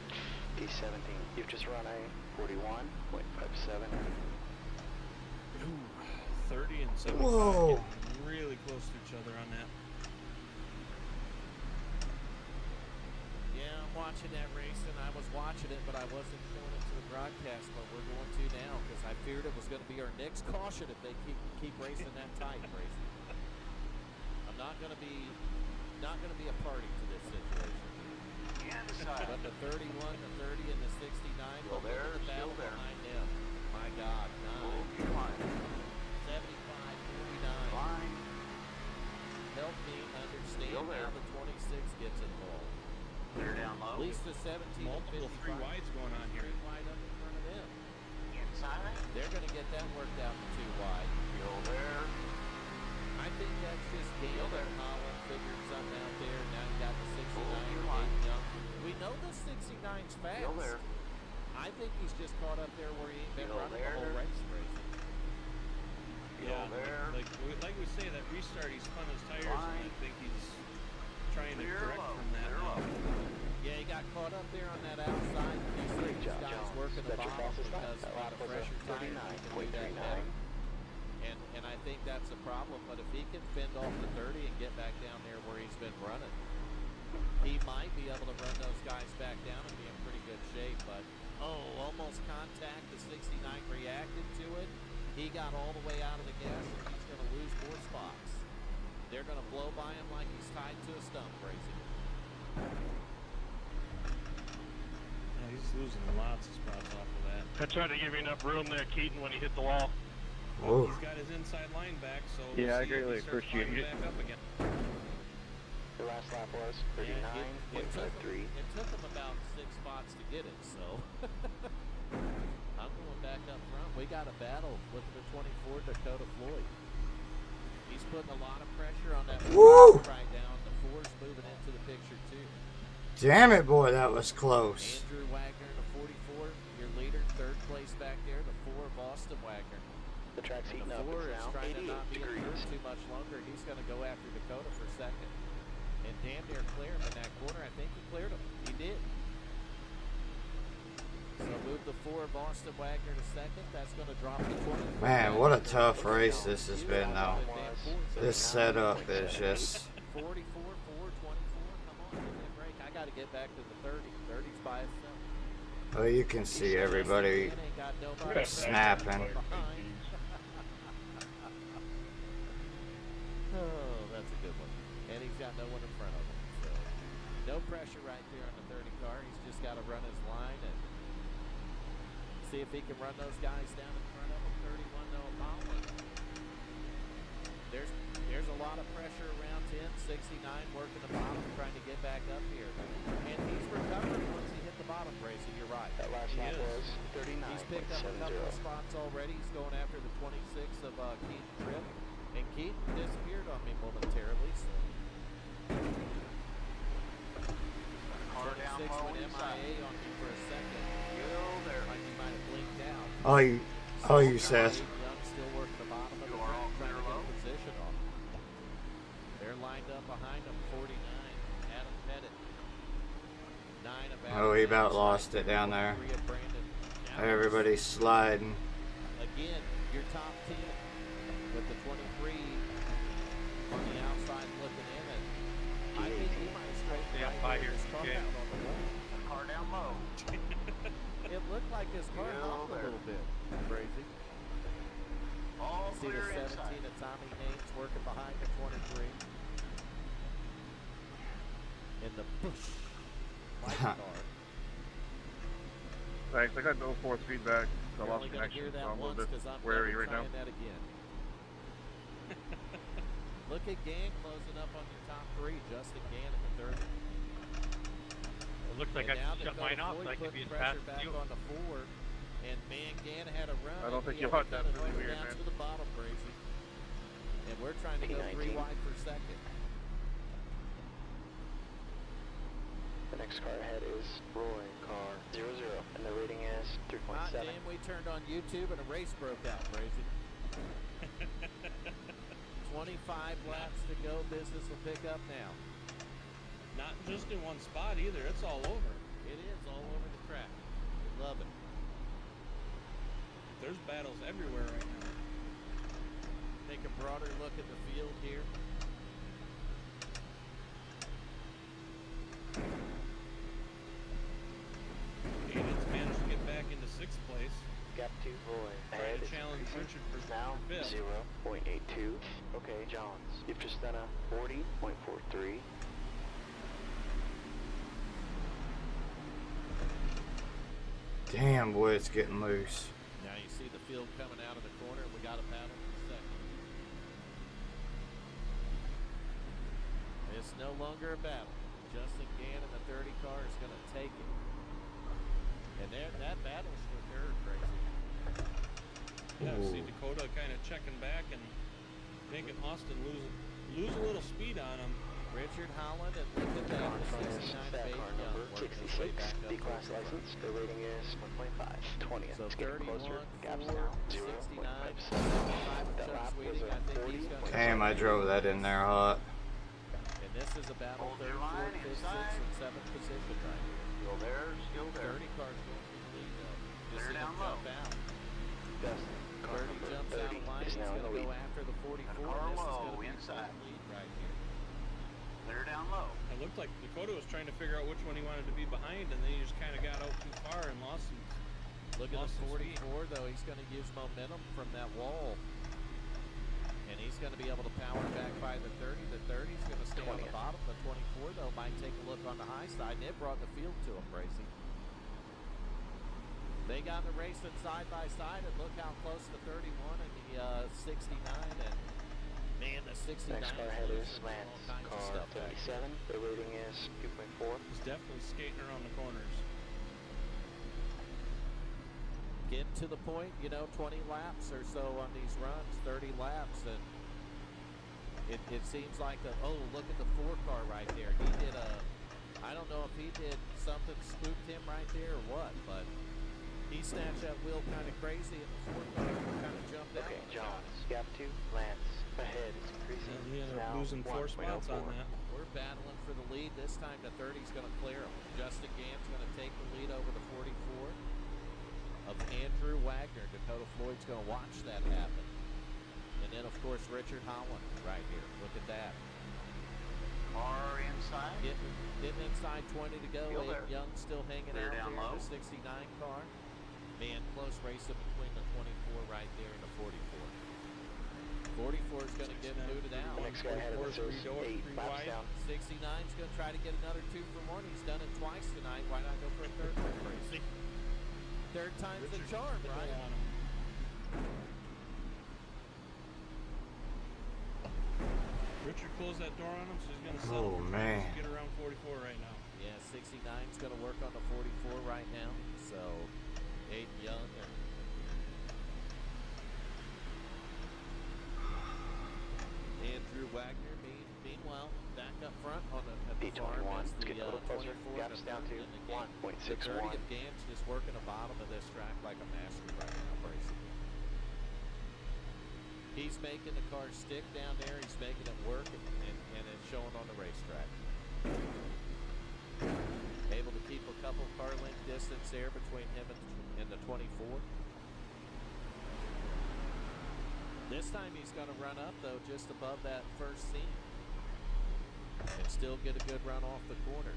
P17. You've just run a 41.57. ooh, 30 and 75. Whoa. Getting really close to each other on that. Yeah, I'm watching that race, and I was watching it, but I wasn't showing it to the broadcast, but we're going to now, because I feared it was going to be our next caution if they keep racing that tight, Grayson. I'm not going to be a party to this situation. Inside. But the 31, the 30, and the 69, Still look there, at the battle still there. behind them. My God, 9, Hold your line. 75, 49. Line. Help me understand Still there. how the 26 gets involved. Clear down low. At least the 17 Multiple and 55 3 wides going on here. 3 wide up in front of them. Inside. They're going to get that worked out to 2 wide. Still there. I think that's just Gale there. and Holland figured something out there. Now you got the 69 Hold your and line. Aiden Young. We know the 69's fast. Still there. I think he's just caught up there where he ain't been Still running the whole there. race. Grayson. Yeah, there. like we say, that restart, he spun his tires, Line. and I think he's trying to Clear correct low. from that. Clear now. low. Yeah, he They got caught up there on that outside. You see these guys working the bottom because a lot of pressure tires. And I think that's a problem. But if he can fend off the 30 and get back down there where he's been running, he might be able to run those guys back down and be in pretty good shape. But, almost contact. The 69 reacted to it. He got all the way out of the gas, and he's going to lose more spots. They're going to blow by him like he's tied to a stump, Crazy. Yeah, he's losing lots of spots off of that. I tried to give you enough room there, Keaton, when he hit the wall. Well, he's got his inside line back, so Yeah, I we'll see if greatly he starts appreciate climbing it. back up again. The last lap was Yeah, 39.53. it took him about 6 spots to get it, so I'm going back up front. We got a battle with the 24 Dakota Floyd. He's putting a lot of pressure on that right now. The 4's moving into the picture too. Damn it, boy, that was close. Andrew Wagner in the 44, your leader, 3rd place back there. The 4, Boston Wagner. The track's And heating the up. 4 It's is now trying to 88 not be in degrees. third too much longer. He's going to go after Dakota for 2nd. And damn near clear him in that corner. I think he cleared him. He did. So move the 4, Boston Wagner to 2nd. That's going to drop the 20. Man, what a tough race this has been, though. This setup is just... 44, 4, 24. Come on, give me a break. I got to get back to the 30. 30's by itself. Oh, you can see everybody snapping. Oh, that's a good one. And he's got no one in front of him. So no pressure right there on the 30 car. He's just got to run his line and see if he can run those guys down in front of him. 31 no Apollo. There's a lot of pressure around 10. 69 working the bottom, trying to get back up here. And he's recovered once he hit the bottom, Gracie. You're right. That last lap was 39.70. He's picked up a couple of spots already. He's going after the 26 of Keaton Tripp. And Keaton disappeared on me momentarily. So. Car down 26 low went inside. MIA on me for a second. Still there. Like he might have blinked out. Oh, you Seth. Young still working the bottom of the You are all track, trying clear to get low. a position on him. They're lined up behind him. 49. Adam Pettit. 9 about. Oh, he about lost it down there. 3 of Brandon. Everybody's sliding. Again, your top 10 with the 23 on the outside looking in, and I think he might straighten Yeah, right I with hear his you, car Jay. out on the wall. Car down low. It looked like his car Still hopped a there. little bit. Crazy. All See the clear 17 inside. of Tommy Haynes working behind the 23. In the Bush white car. Thanks. I got no force feedback. I You're lost only going to connection, hear so that I'm a once little bit because I'm wary never right now. trying that again. Look at Gann closing up on your top 3. Justin Gann in the 30. It looks like And I now shut Dakota mine off Floyd so I can put be as pressure fast as back you. on the 4. And man, Gann had a run. I don't and think he you had hunt to that cut it really over weird, down man. to the bottom, Crazy. And we're trying to go 3 P19. wide for 2nd. The next car ahead is Roy, car 00, and the rating is Hot 3.7. damn, we turned on YouTube and a race broke out, Crazy. 25 laps to go. Business will pick up now. Not just in one spot either. It's all over. It is all over the track. Love it. There's battles everywhere right now. Take a broader look at the field here. Aiden's managed to get back into 6th place. Gap 2, Roy. Trying Ahead to is challenge increasing. Richard for Now 5th. 0.82. Okay, Johns, you've just done a 40.43. Damn, boy, it's getting loose. Now you see the field coming out of the corner. We got a battle for 2nd. It's no longer a battle. Justin Gann in the 30 car is going to take it. And that battle's for 3rd, Crazy. Yeah, Ooh. see Dakota kind of checking back and making Austin lose a little speed on him. Richard Holland and look at that. Car in front The is 69 of that Abe car Young number working his way 66, back up D-class towards the front. license. The rating is 1.5. 20th. So It's getting 31, closer. Gaps 4, now 69, 0.57. 75 That Chuck lap was Sweeting. a I think he's going to Damn, I drove that in there hot. And this is a battle Hold third, your line fourth, fifth, inside. sixth, and seventh position right here. Still there, still there. 30 cars going to the lead though. Just Clear see down him low. jump out. Dustin, car 30 number jumps 30 out of line. is He's now in going the to go lead. after the 44. And And car this is low, going to be inside. the lead right here. Clear down low. It looked like Dakota was trying to figure out which one he wanted to be behind, and then he just kind of got out too far and lost some. Look at Lost the some speed. 44 though. He's going to use momentum from that wall. And he's going to be able to power back by the 30. The 30 is going to stay on the 20th. bottom. The 24 though might take a look on the high side. And it brought the field to him, Bracy. They got the racing side by side, and look how close the 31 and the 69. And man, the 69 Next car ahead is all Lance, kinds of car stuff back 37. The rating is 2.4. He's definitely skating around the corners. Get to the point, you know, 20 laps or so on these runs, 30 laps, and it seems like oh, look at the 4 car right there. He did I don't know if he did something, spooked him right there or what, but he snatched that wheel kind of crazy, and the 4 car kind of jumped out. Okay, on the Johns, gap 2, Lance, ahead is increasing. And he ended Now up losing 4 spots on 1.04. that. We're battling for the lead. This time the 30 is going to clear him. Justin Gant's going to take the lead over the 44 of Andrew Wagner. Dakota Floyd's going to watch that happen. And then, of course, Richard Holland right here. Look at that. Car inside. Getting inside 20 to go. Still Aiden there. Young still hanging Clear out down there in low. the 69 car. Man, close racing between the 24 right there and the 44. 44 is going to get booted out. The next guy ahead of us is 8 laps down. 69 is going to try to get another 2 for one. He's done it twice tonight. Why not go for a third one, Bracy? Third time's the charm, right? Richard closed that door on him, so he's going to Oh, settle for man. trying to get around 44 right now. Yeah, 69 is going to work on the 44 right now. So, Aiden Young and Andrew Wagner, meanwhile, back up front on the at the farm D21, as let's get a little closer. 24 Gaps down to and the 30 1.61. of Gant's just working the bottom of this track like a master right now, Bracy. He's making the car stick down there. He's making it work, and it's showing on the racetrack. Able to keep a couple car length distance there between him and the 24. This time he's going to run up, though, just above that first seam. And still get a good run off the corner.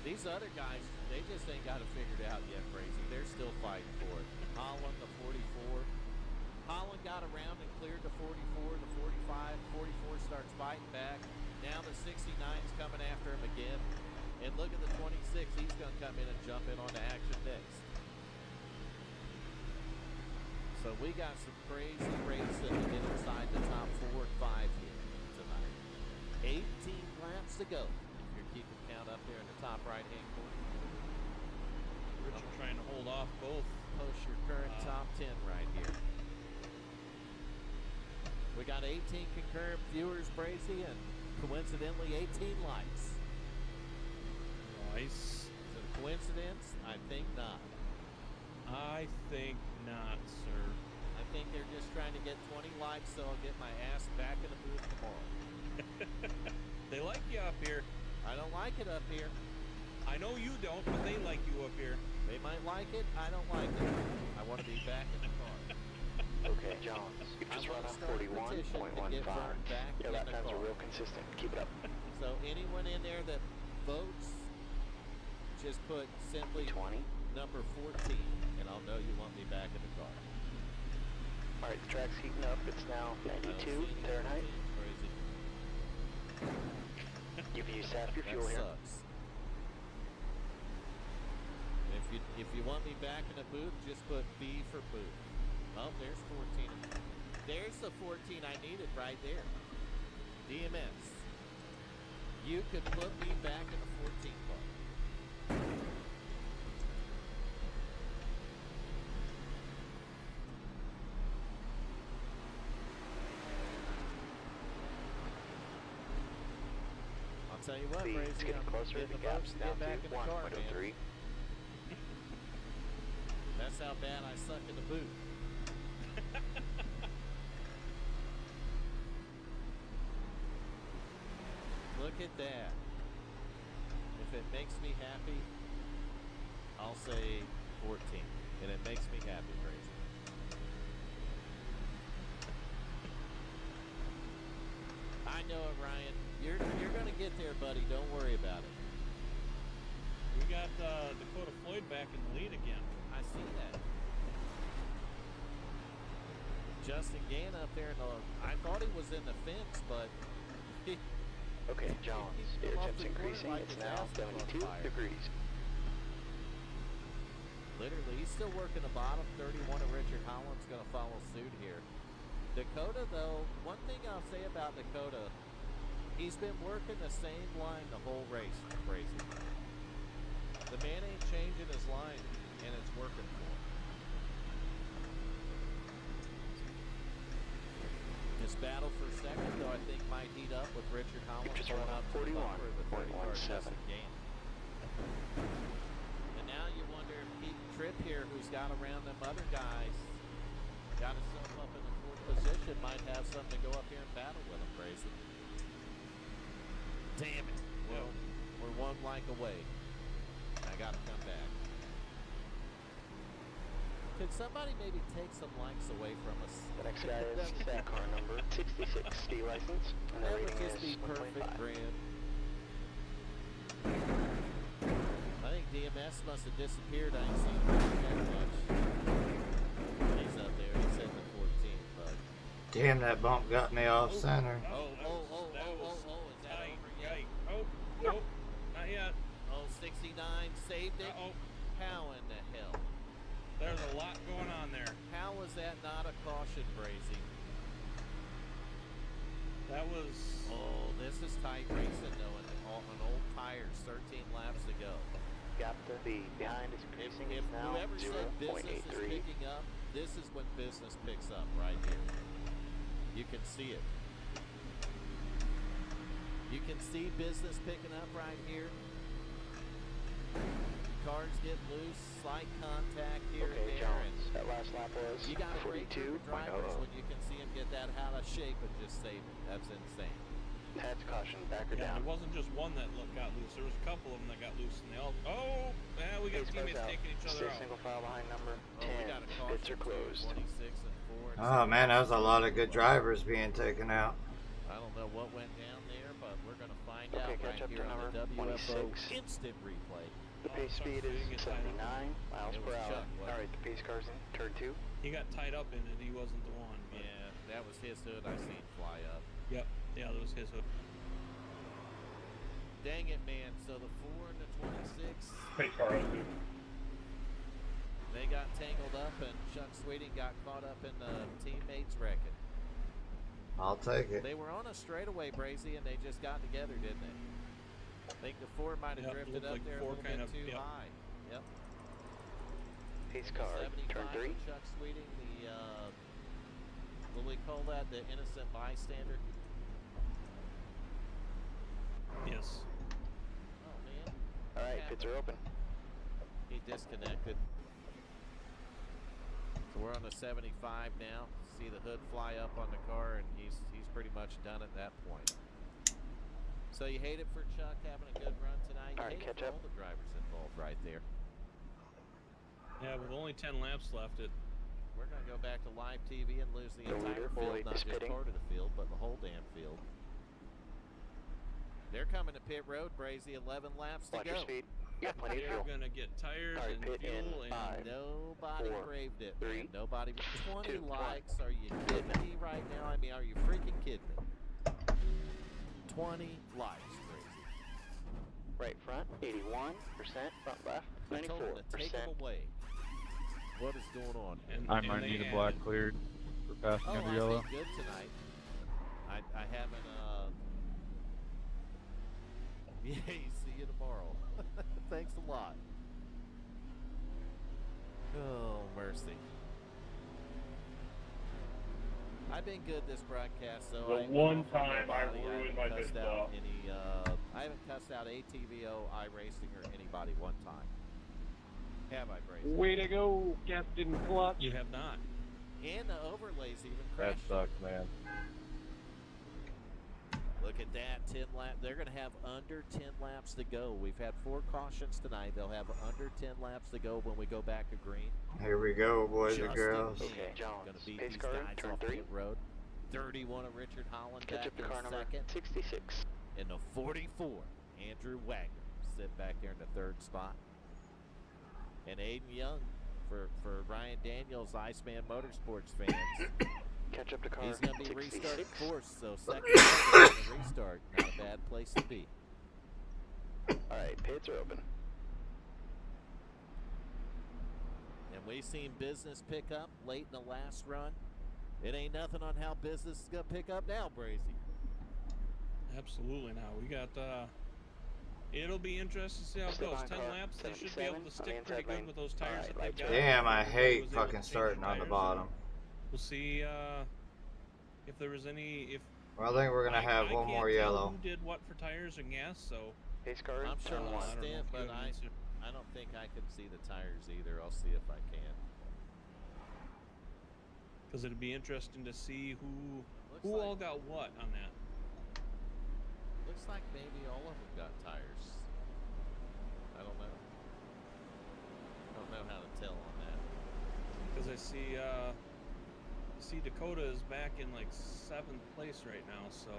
These other guys, they just ain't got it figured out yet, Brazy. They're still fighting for it. Holland, the 44. Holland got around and cleared the 44, the 45. 44 starts fighting back. Now the 69's coming after him again. And look at the 26. He's going to come in and jump in on the action next. So we got some crazy racing to get inside the top 4 and 5 here tonight. 18 laps to go. If you're keeping count up there in the top right-hand corner. Richard trying to hold off both. Post your current top 10 right here. We got 18 concurrent viewers, Brazy, and coincidentally 18 likes. Nice. Is it a coincidence? I think not. I think not, sir. I think they're just trying to get 20 likes so I'll get my ass back in the booth tomorrow. They like you up here. I don't like it up here. I know you don't, but they like you up here. They might like it. I don't like it. I want to be back in the car. Okay, Johns, you've just run a 41.15. Your lap times are real consistent. Keep it up. So anyone in there that votes, just put simply 20. number 14, and I'll know you want me back in the car. All right, the track's heating up. It's now 92 Fahrenheit. You've used half your fuel here. Sucks. If you want me back in the booth, just put B for booth. Oh, there's 14. There's the 14 I needed right there. DMS. You could put me back in the 14 car. I'll tell you what, Speed's Brazy, getting I'm closer. getting The gap's to down get back to in the car, man. 1.03. That's how bad I suck in the boot. at that. If it makes me happy, I'll say 14. And it makes me happy, Crazy. I know it, Ryan. You're going to get there, buddy. Don't worry about it. We got Dakota Floyd back in the lead again. I see that. Justin Gann up there. I thought he was in the fence, but... Okay, Jones, your temp's increasing. It's now 72 degrees. Literally, he's still working the bottom. 31 of Richard Holland's going to follow suit here. Dakota, though, one thing I'll say about Dakota, he's been working the same line the whole race. Crazy. The man ain't changing his line, and it's working for him. This battle for second, though, I think might heat up with Richard Holland Just going run up to the bumper of the 41.17. game. And now you wonder if Pete Tripp here, who's got around them other guys, got himself up in the fourth position, might have something to go up here and battle with him, Grayson. Damn it. Well, we're one like away. I got to come back. Could somebody maybe take some likes away from us? The next guy is stat car number 66, D license, and the That would rating just be is perfect, 125. Grant. I think DMS must have disappeared. I ain't seen him that much. He's up there. He's at the 14, but... Damn, that bump got me off center. Oh, is that over yet? Oh, nope, not yet. Oh, 69 saved it. Uh-oh. How in the hell? There's a lot going on there. How was that not a caution, Brazy? That was... Oh, this is tight racing, though, and on old tires, 13 laps to go. Got the lead. Behind is increasing. If It's now whoever said business is 0.83. picking up, this is when business picks up right here. You can see it. You can see business picking up right here. Cars get loose, slight contact here and Okay, there. Jones, that last lap was You got a great group of drivers 42.00. when you can see them get that out of shape and just save it. That's insane. Heads caution, back or Yeah, down. it wasn't just one that got loose. There was a couple of them that got loose, and they all... Oh, man, we got Pace teammates cars out. taking each other Stay out. single file behind number Oh, we got 10. a caution Pits are too, closed. 26 and 4. Oh man, that was a lot of good drivers being taken out. I don't know what went down there, but we're going to find Okay, out catch right up here to on the number WFO 26. instant replay. The pace speed is 79 miles It per was hour. Chuck, wasn't it? Alright, the pace car's in turn 2. He got tied up in it. He wasn't the one. But Yeah, that was his hood I seen fly up. Yep. Yeah, that was his hook. Dang it, man. So the 4 and the 26, Pace car on two. they got tangled up, and Chuck Sweeting got caught up in the teammates wrecking. I'll take it. They were on a straightaway, Brazy, and they just got together, didn't they? I think the 4 might have Yep, drifted looked up like there a 4 little kind bit of- too yep. high. Yep. Pace car, 75 turn 3. for Chuck Sweeting, the, what do we call that? The innocent bystander? Yes. Oh, man. Alright, pits are open. He disconnected. So we're on the 75 now. See the hood fly up on the car, and he's pretty much done at that point. So you hate it for Chuck having a good run tonight. You All right, hate it catch for up. all the drivers involved right there. Yeah, with only 10 laps left, We're going to go back to live TV and lose the The entire leader, field, Boyd, not is just pitting. part of the field, but the whole damn field. They're coming to pit road, Brazy. 11 laps to Watch go. your speed. You got plenty of they're fuel. going to get tires All right, and pit in fuel and... 5. Nobody 4, braved it, 3, man. Nobody. 20 2, 1. likes. Are you kidding me right now? I mean, are you freaking kidding me? 20 likes, Brazy. Right front, 81%. Front left, I told him to take 94%. him away. What is going on? And, I and might they need a added- black cleared for passing Oh, under I yellow. think good tonight. I haven't, yeah, see you tomorrow. Thanks a lot. Oh, mercy. I've been good this broadcast, so The one time I ruined my good stuff. I haven't cussed out ATVO, iRacing, or anybody one time. Have I, Brazy? Way to go, Captain Clutch. You have not. And the overlays even That crashed. sucks, man. Look at that, 10 laps. They're going to have under 10 laps to go. We've had 4 cautions tonight. They'll have under 10 laps to go when we go back to green. Here we go, boys and girls. Okay, Jones. Going to beat Pace these car, guys turn off 3. pit road. 31 of Richard Holland Catch back up to in car number second. 66. In the 44, Andrew Wagner sit back there in the 3rd spot. And Aiden Young for Ryan Daniels, Iceman Motorsports fans. Catch up to car He's going to be 66. restarting 4th, so second place in the restart. Not a bad place to be. Alright, pits are open. And we've seen business pick up late in the last run. It ain't nothing on how business is going to pick up now, Brazy. Absolutely. Now we got. It'll be interesting to see how it goes. 10 laps. They should be able to stick pretty good with those tires that they've got. Damn, I hate fucking starting on the bottom. We'll see if there was any. Well, I think we're gonna have one more yellow. Who did what for tires and gas? So Pace car, I'm sure turn I'll 1. stand, but I don't think I can see the tires either. I'll see if I can. Because it'd be interesting to see who all got what on that. Looks like maybe all of them got tires. I don't know. I don't know how to tell on that. Because I see Dakota is back in like 7th place right now, so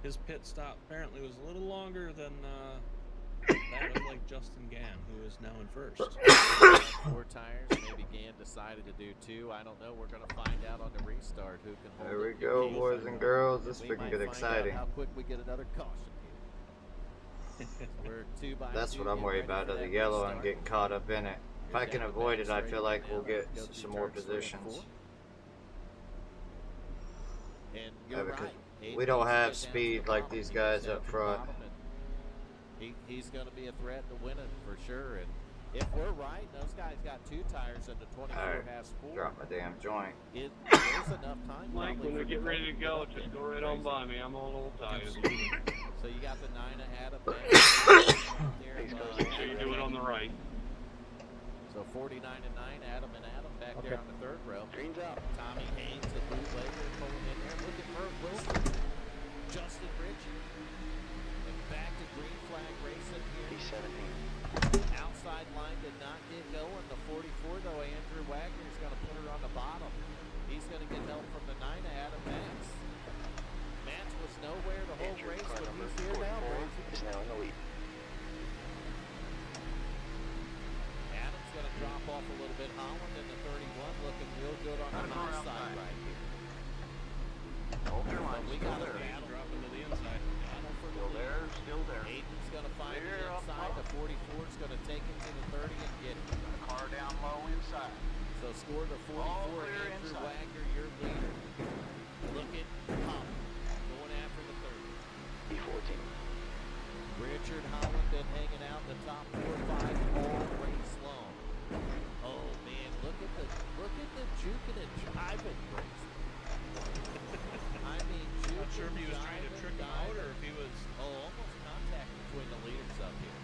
his pit stop apparently was a little longer than that of like Justin Gann, who is now in 1st. 4 tires, maybe Gann decided to do 2. I don't know. We're going to find out on the restart who can hold There we it. go, boys and girls. This We can might get find exciting. out how quick we get another caution here. We're 2 by 2. That's what I'm Get worried ready about, for of the that yellow restart. and getting caught up in it. If I can You're down avoid the it, I back feel straight like now. we'll get Go through some more turns 3 and 4. positions. And Yeah, you're because right. we Aiden don't needs to have get down to the speed like bottom. these He guys needs to up get to the front. bottom, and he's going to be a threat to win it for sure. And if we're right, those guys got 2 tires and the 24 Alright, has 4. drop my damn joint. There's enough time. Mike, probably when we for get the ready to Dakota go, get just up go there. right on by me. I'm all tired. So you got the 9 ahead of Pace car, Make sure you do it on the right. So 49 and 9, Adam and Adam back there on the 3rd row. Green's out. Tommy Haynes, the bootlegger, pulling in there. Look at Bert Wilson, Justin Ritchie, and back to green flag racing here. P17. Outside line did not get going. The 44, though, Andrew Wagner is going to put her on the bottom. He's going to get help from the 9 Adam Max. Max was nowhere the whole Andrew, race, car but number he's here now, 44 Brazy. is now in the lead. Adam's going to drop off a little bit. Holland in the 31 looking real good on the high side right here. Hold your line, We still got a there. battle. Drop into the inside. Battle for the Still lead. there, still there. Aiden's going to find Clear the up inside. top. The 44 is going to take it to the 30 and get it. Got a car down low inside. So score the 44. All clear Andrew inside. Wagner, your leader. Look at Holland going after the 30. P14. Richard Holland been hanging out in the top 4 or 5 all race long. Oh man, look at the juking and jiving race. I mean, juking, Not sure if he was trying to jiving, trick him out or diving. if he was Almost contact between the leaders up here.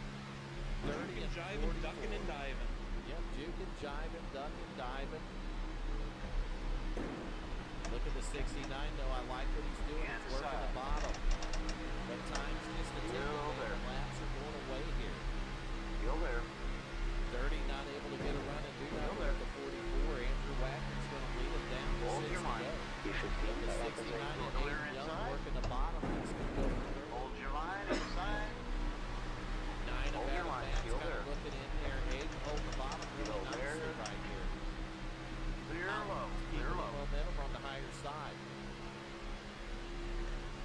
30 and jiving, 44. ducking, and diving. Yep, juking, jiving, ducking, diving. Look at the 69 though. I like what he's doing. He's working the bottom. But time's just a tick. The laps are going away here. Still there. 30 not able to get a run and do nothing at the 44. Andrew Wagner's going to lead him down to Hold 6 your to line. go. P15. The back up 69 to and Clear Aiden Young inside. working the bottom. He's going to go for 30. Hold your line inside. 9 of Hold your Adam line, Matt's still kind there. of looking in there. Aiden holding the bottom really Still there. nicely right here. Clear low, Keeping clear the low. momentum on the higher side.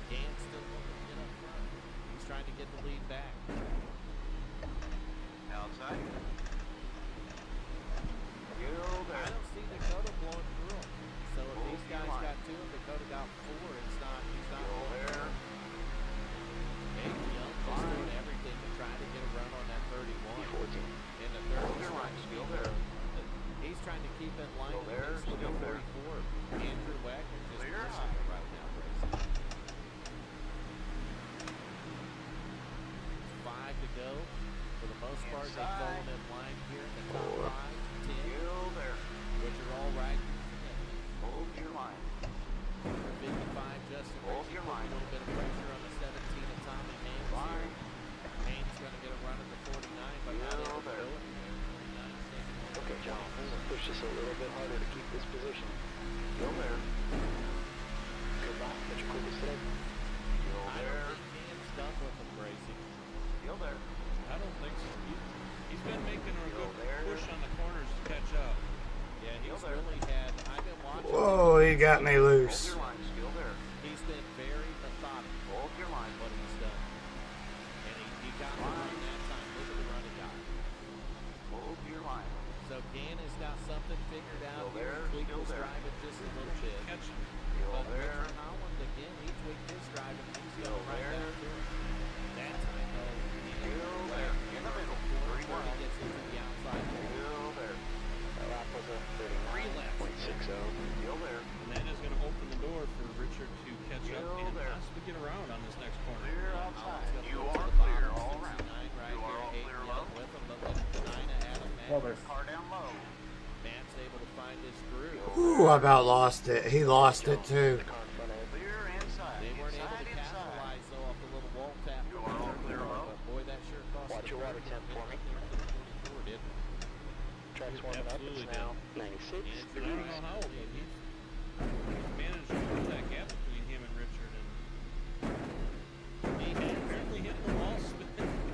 Gann still looking to get up front. He's trying to get the lead back. Outside. Still I there. don't see Dakota blowing through him. So if Hold these your guys line. got 2 and Dakota got 4, he's not Still blowing there. through. Aiden Young just doing everything to try to get a run on that 31. P14. And the Hold 30 your line, still there. He's trying to keep in line Still with there, the still there. 44. Andrew Wagner just Clear pushing high. it right now, Brazy. 5 to go. For the most part, they're Inside. falling in line here in the top 5, 10, Still there. which are all right. Hold your line. 55, Justin Hold Ritchie your put a line. little bit of pushing. Still there. Goodbye. What's your quickest today? Still I there. don't think Dan's done with him, Brazy. Still there. I don't think so. He's been making a Still good there. push on the corners to catch up. Yeah, he's really had. I've been watching. Whoa, he got me Hold loose. your line. Still there. He's been very methodical. Hold your line. What he's done, and he got the run that time. Look at the run he got. Hold your line. So Dan has got something figured out. Still Here. there, Tweaked still his there. driving just a little bit. Catching. Still But there. Richard Holland again, he tweaked his driving. He's Still going right there. back to it. That time though, he Still there. In the middle. 31. He gets into the outside. Still there. That lap was a 39.60. Still there. And that is going to open the door for Richard to catch up Still and there. possibly get around on this next corner. Clear outside. Holland's You gonna are go to the clear bottom, all around. 69 right You are all here, clear 8 low. young with him, but look, 9 ahead of Matt. Car down low. Matt's able to find his groove. Ooh, I about lost it. He lost it too. The car in front of it. Clear inside. They weren't able to Inside. capitalize though off the little wall tap. You are all clear low. But boy, that sure cost Watch the your water third temp for me. there to the 44, didn't it? Track's warming up. It's Absolutely now did. 96 I don't degrees. know how, but he's managed to close that gap between him and Richard. And He has. apparently hitting the wall,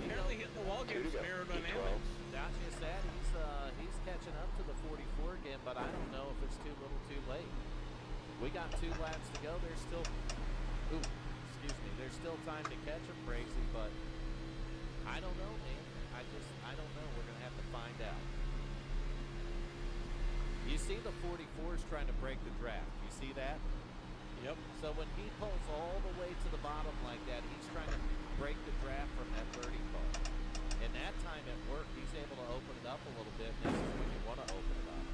apparently hitting the wall gives him aerodynamics. That's just that. He's catching up to the 44 again, but I don't know if it's too little too late. We got 2 laps to go. There's still, there's still time to catch him, Brazy, but I don't know, man. I don't know. We're gonna have to find out. You see the 44s trying to break the draft. You see that? Yep. So when he pulls all the way to the bottom like that, he's trying to break the draft from that 30 car. And that time it worked. He's able to open it up a little bit. This is when you want to open it up.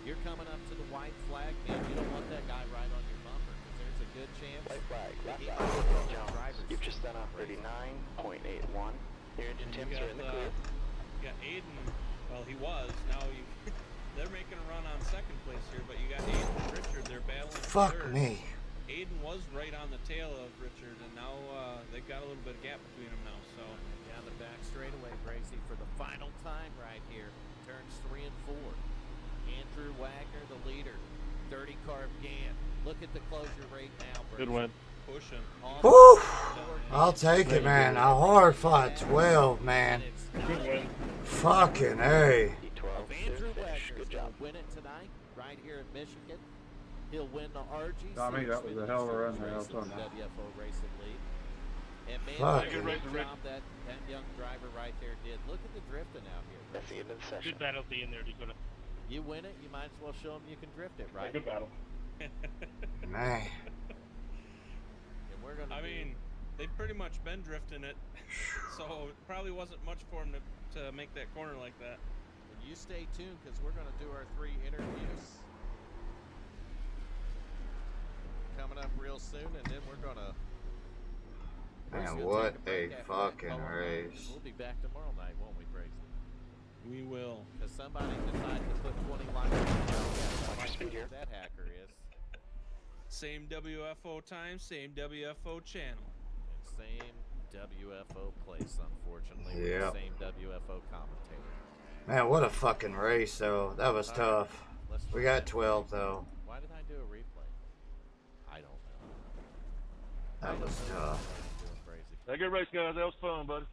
You're coming up to the white flag, man. You don't want that guy right on your bumper because there's a good chance. White flag. that he Lap might out. go on the Jones. driver's You've just seat. done a 39.81. Your engine And temps are in the clear. you got Aiden. Well, he was. Now you. They're making a run on second place here, but you got Aiden and Richard. They're battling for Fuck third. me. Aiden was right on the tail of Richard, and now they've got a little bit of gap between them now. So Down the back straightaway, Bracy, for the final time right here. Turns 3 and 4. Andrew Wagner, the leader. 30 car Gann. Look at the closure rate now, Bracy. Good win. pushing. Woo! I'll take it, man. A hard fought 12, man. Good win. Fucking A. Andrew Wagner Good job. win it tonight, right here in Michigan. He'll win the RG. Tommy, that was a hell of a run there, I'll tell you. WFO Racing League. And man, Fuck. what a Good great race, Rick. job that young driver right there did. Look at the drifting out here. That's the end of the session. Good battle at the end there, Dakota. You win it, you might as well show them you can drift it, right? Good battle. Man. And we're gonna. I mean, they've pretty much been drifting it, so it probably wasn't much for them to make that corner like that. And you stay tuned because we're gonna do our 3 interviews coming up real soon, and then we're gonna. we're just Man, gonna what take break a after that fucking call. race. We'll be back tomorrow night, won't we, Brazy? We will. Because somebody decided to put 20 lines on the speed here. that hacker is. Same WFO time, same WFO channel. And same WFO place, unfortunately, with Yep. the same WFO commentator. Man, what a fucking race, though. That was tough. Let's We look got at- 12, though. Why did I do a replay? I don't know. That was tough. I'm doing crazy. Have a good race, guys. That was fun, buddy.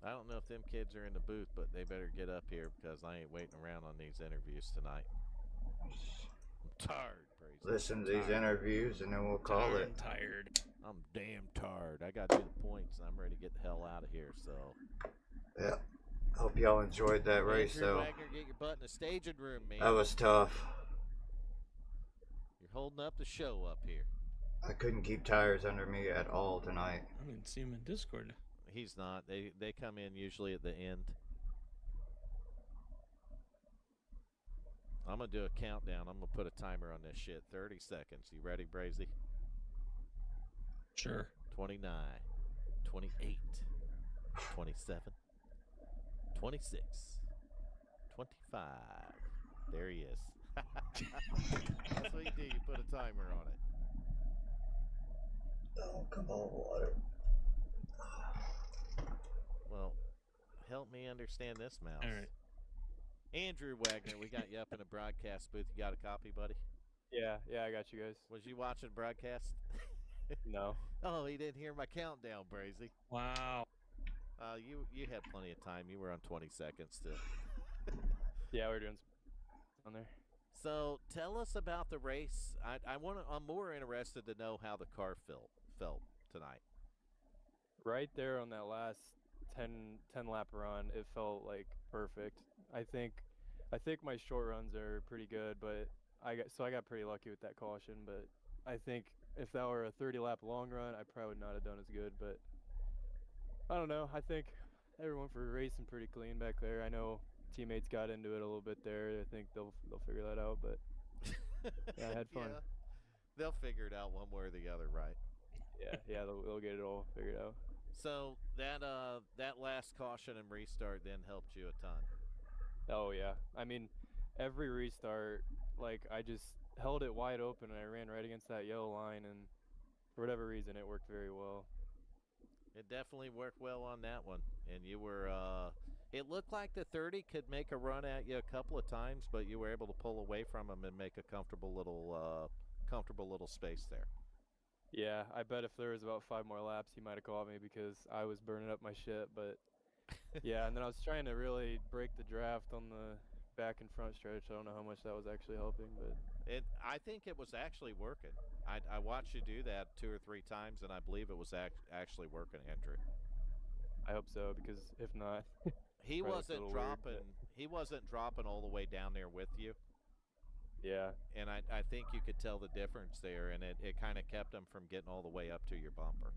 I don't know if them kids are in the booth, but they better get up here because I ain't waiting around on these interviews tonight. I'm tired, Brazy. Listen to these interviews, and then we'll call I'm it. tired. I'm damn tired. I got to do the points, and I'm ready to get the hell out of here. So, Yeah. Hope y'all enjoyed that race, Andrew though. Wagner, get your butt in the staging room, man. That was tough. You're holding up the show up here. I couldn't keep tires under me at all tonight. I don't even see him in Discord. He's not. They come in usually at the end. I'm gonna do a countdown. I'm gonna put a timer on this shit. 30 seconds. You ready, Brazy? Sure. 29, 28, 27, 26, 25. There he is. That's what you do. You put a timer on it. Oh, come on, water. Well, help me understand this, Mouse. All right. Andrew Wagner, we got you up in a broadcast booth. You got a copy, buddy? Yeah, I got you guys. Was you watching broadcast? No. Oh, he didn't hear my countdown, Brazy. Wow. You had plenty of time. You were on 20 seconds still. Yeah, we're doing on there. So tell us about the race. I'm more interested to know how the car felt tonight. Right there on that last 10 lap run, it felt like perfect. I think my short runs are pretty good, but I got pretty lucky with that caution, but I think if that were a 30 lap long run, I probably would not have done as good, but I don't know. I think everyone for racing pretty clean back there. I know teammates got into it a little bit there. I think they'll figure that out, but yeah, I had fun. Yeah, they'll figure it out one way or the other, right? Yeah, they'll get it all figured out. So that last caution and restart then helped you a ton. Oh yeah, I mean, every restart, like I just held it wide open and I ran right against that yellow line, and for whatever reason, it worked very well. It definitely worked well on that one, and you were. It looked like the 30 could make a run at you a couple of times, but you were able to pull away from them and make a comfortable little space there. Yeah, I bet if there was about 5 more laps, he might have caught me because I was burning up my shit. But yeah, and then I was trying to really break the draft on the back and front stretch. I don't know how much that was actually helping, but I think it was actually working. I watched you do that 2 or 3 times, and I believe it was actually working, Andrew. I hope so, because if not, he wasn't dropping. Weird, he wasn't dropping all the way down there with you. Yeah. And I think you could tell the difference there, and it kind of kept him from getting all the way up to your bumper.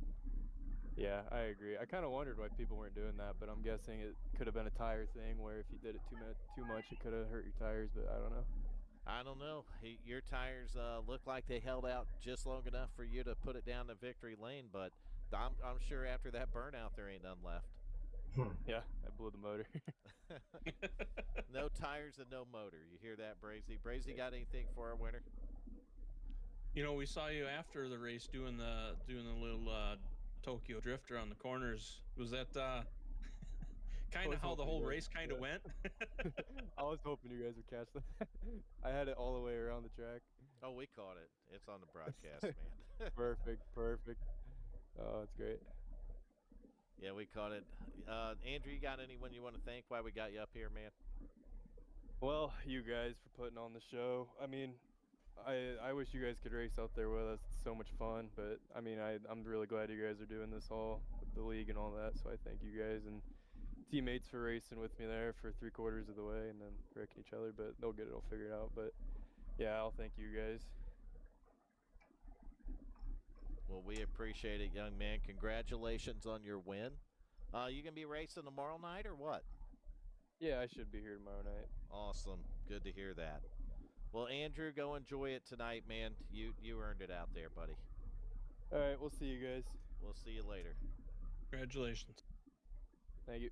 Yeah, I agree. I kind of wondered why people weren't doing that, but I'm guessing it could have been a tire thing where if you did it too much, it could have hurt your tires, but I don't know. I don't know. Your tires look like they held out just long enough for you to put it down the victory lane, but I'm sure after that burnout there ain't none left. Yeah, I blew the motor. No tires and no motor. You hear that, Brazy? Brazy got anything for our winner? You know, we saw you after the race doing the little Tokyo drift around the corners. Was that kind of how the whole race kind of went? I was hoping you guys would catch that. I had it all the way around the track. Oh, we caught it. It's on the broadcast, man. Perfect. Oh, it's great. Yeah, we caught it. Andrew, you got anyone you want to thank while we got you up here, man? Well, you guys for putting on the show. I mean, I wish you guys could race out there with us. It's so much fun. But, I mean, I'm really glad you guys are doing this all with the league and all that. So I thank you guys and teammates for racing with me there for 3/4 of the way and then wrecking each other. But they'll get it all figured out. But, yeah, I'll thank you guys. Well, we appreciate it, young man. Congratulations on your win. You going to be racing tomorrow night or what? Yeah, I should be here tomorrow night. Awesome. Good to hear that. Well, Andrew, go enjoy it tonight, man. You earned it out there, buddy. All right, we'll see you guys. We'll see you later. Congratulations. Thank you.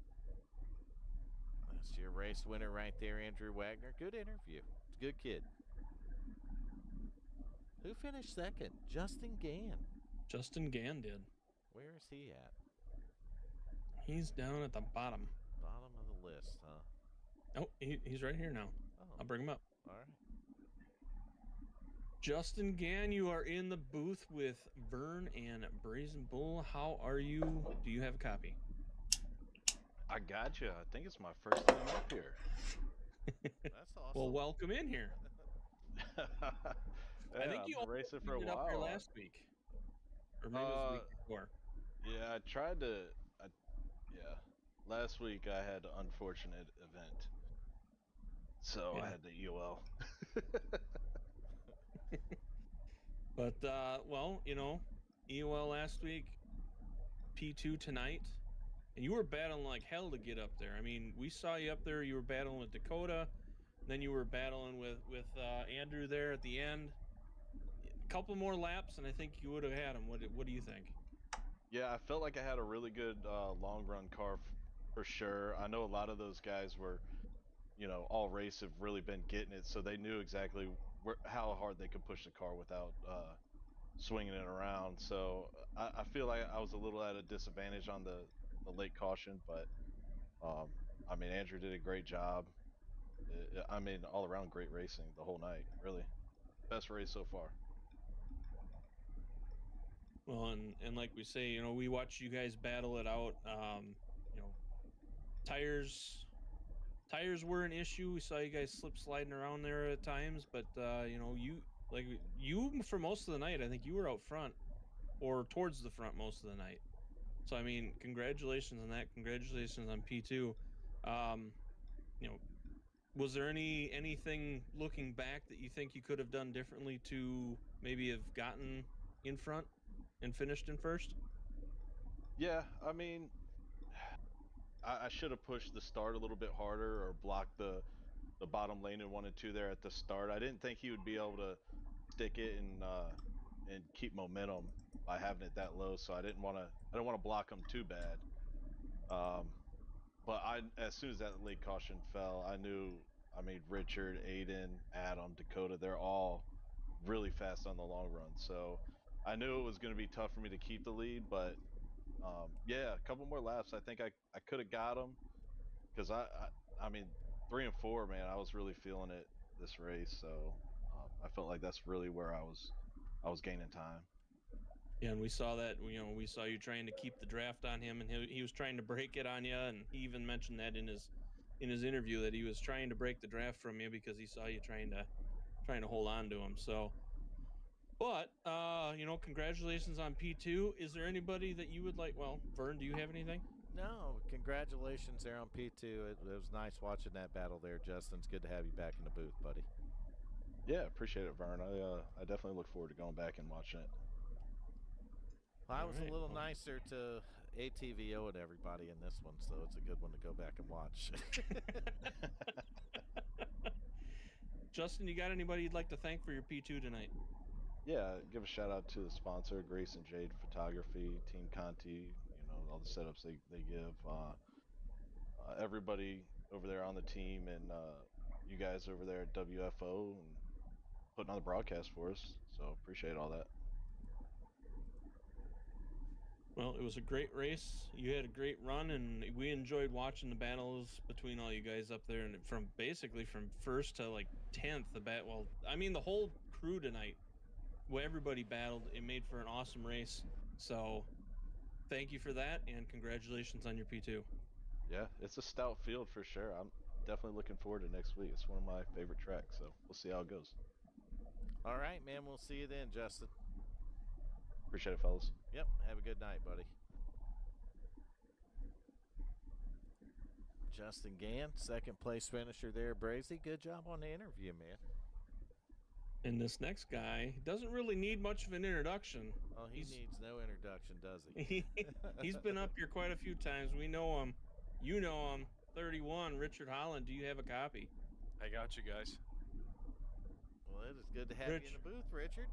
That's your race winner right there, Andrew Wagner. Good interview. Good kid. Who finished second? Justin Gann. Justin Gann did. Where is he at? He's down at the bottom. Bottom of the list, huh? Oh, he's right here now. Oh. I'll bring him up. All right. Justin Gann, you are in the booth with Vern and Brazen Bull. How are you? Do you have a copy? I got you. I think it's my first time up here. That's awesome. Well, welcome in here. Yeah, I think you racing for a while. Up here last week, or maybe it was the week before. Yeah, I tried to. Last week I had an unfortunate event, so I had the EOL. But well, you know, EOL last week, P2 tonight, and you were battling like hell to get up there. I mean, we saw you up there. You were battling with Dakota, then you were battling with Andrew there at the end. A couple more laps, and I think you would have had him. What do you think? Yeah, I felt like I had a really good long run car for sure. I know a lot of those guys were, all race have really been getting it, so they knew exactly how hard they could push the car without swinging it around. So I feel like I was a little at a disadvantage on the late caution, but I mean, Andrew did a great job. I mean, all around great racing the whole night. Really, best race so far. Well, and like we say, you know, we watch you guys battle it out. You know, tires tires were an issue. We saw you guys slip sliding around there at times, but you know, you for most of the night, I think you were out front or towards the front most of the night. So I mean, congratulations on that. Congratulations on P2. You know, was there anything looking back that you think you could have done differently to maybe have gotten in front and finished in first? Yeah, I mean, I should have pushed the start a little bit harder or blocked the bottom lane in 1 and 2 there at the start. I didn't think he would be able to stick it and keep momentum by having it that low. So I didn't want to block him too bad. But as soon as that late caution fell, I knew. I mean, Richard, Aiden, Adam, Dakota, they're all really fast on the long run. So I knew it was going to be tough for me to keep the lead. But yeah, a couple more laps, I think I could have got him because I mean, 3 and 4, man, I was really feeling it this race. So I felt like that's really where I was gaining time. Yeah, and we saw that. You know, we saw you trying to keep the draft on him, and he was trying to break it on you. And he even mentioned that in his interview that he was trying to break the draft from you because he saw you trying to hold on to him. So, but you know, congratulations on P2. Is there anybody that you would like? Well, Vern, do you have anything? No, congratulations there on P2. It was nice watching that battle there, Justin. It's good to have you back in the booth, buddy. Yeah, appreciate it, Vern. I definitely look forward to going back and watching it. Well, I was a little nicer to ATVO and everybody in this one, so it's a good one to go back and watch. Justin, you got anybody you'd like to thank for your P2 tonight? Yeah, give a shout out to the sponsor, Grace and Jade Photography, Team Conti, you know, all the setups they give. Everybody over there on the team and you guys over there at WFO and putting on the broadcast for us. So appreciate all that. Well, it was a great race. You had a great run, and we enjoyed watching the battles between all you guys up there. And from first to like 10th, I mean, the whole crew tonight, where everybody battled, it made for an awesome race. So, thank you for that, and congratulations on your P2. Yeah, it's a stout field for sure. I'm definitely looking forward to next week. It's one of my favorite tracks, so we'll see how it goes. All right, man. We'll see you then, Justin. Appreciate it, fellas. Yep. Have a good night, buddy. Justin Gann, second place finisher there. Brazy, good job on the interview, man. And this next guy doesn't really need much of an introduction. Oh, he needs no introduction, does he? He's been up here quite a few times. We know him. You know him. 31, Richard Holland. Do you have a copy? I got you guys. Well, it is good to have you in the booth, Richard.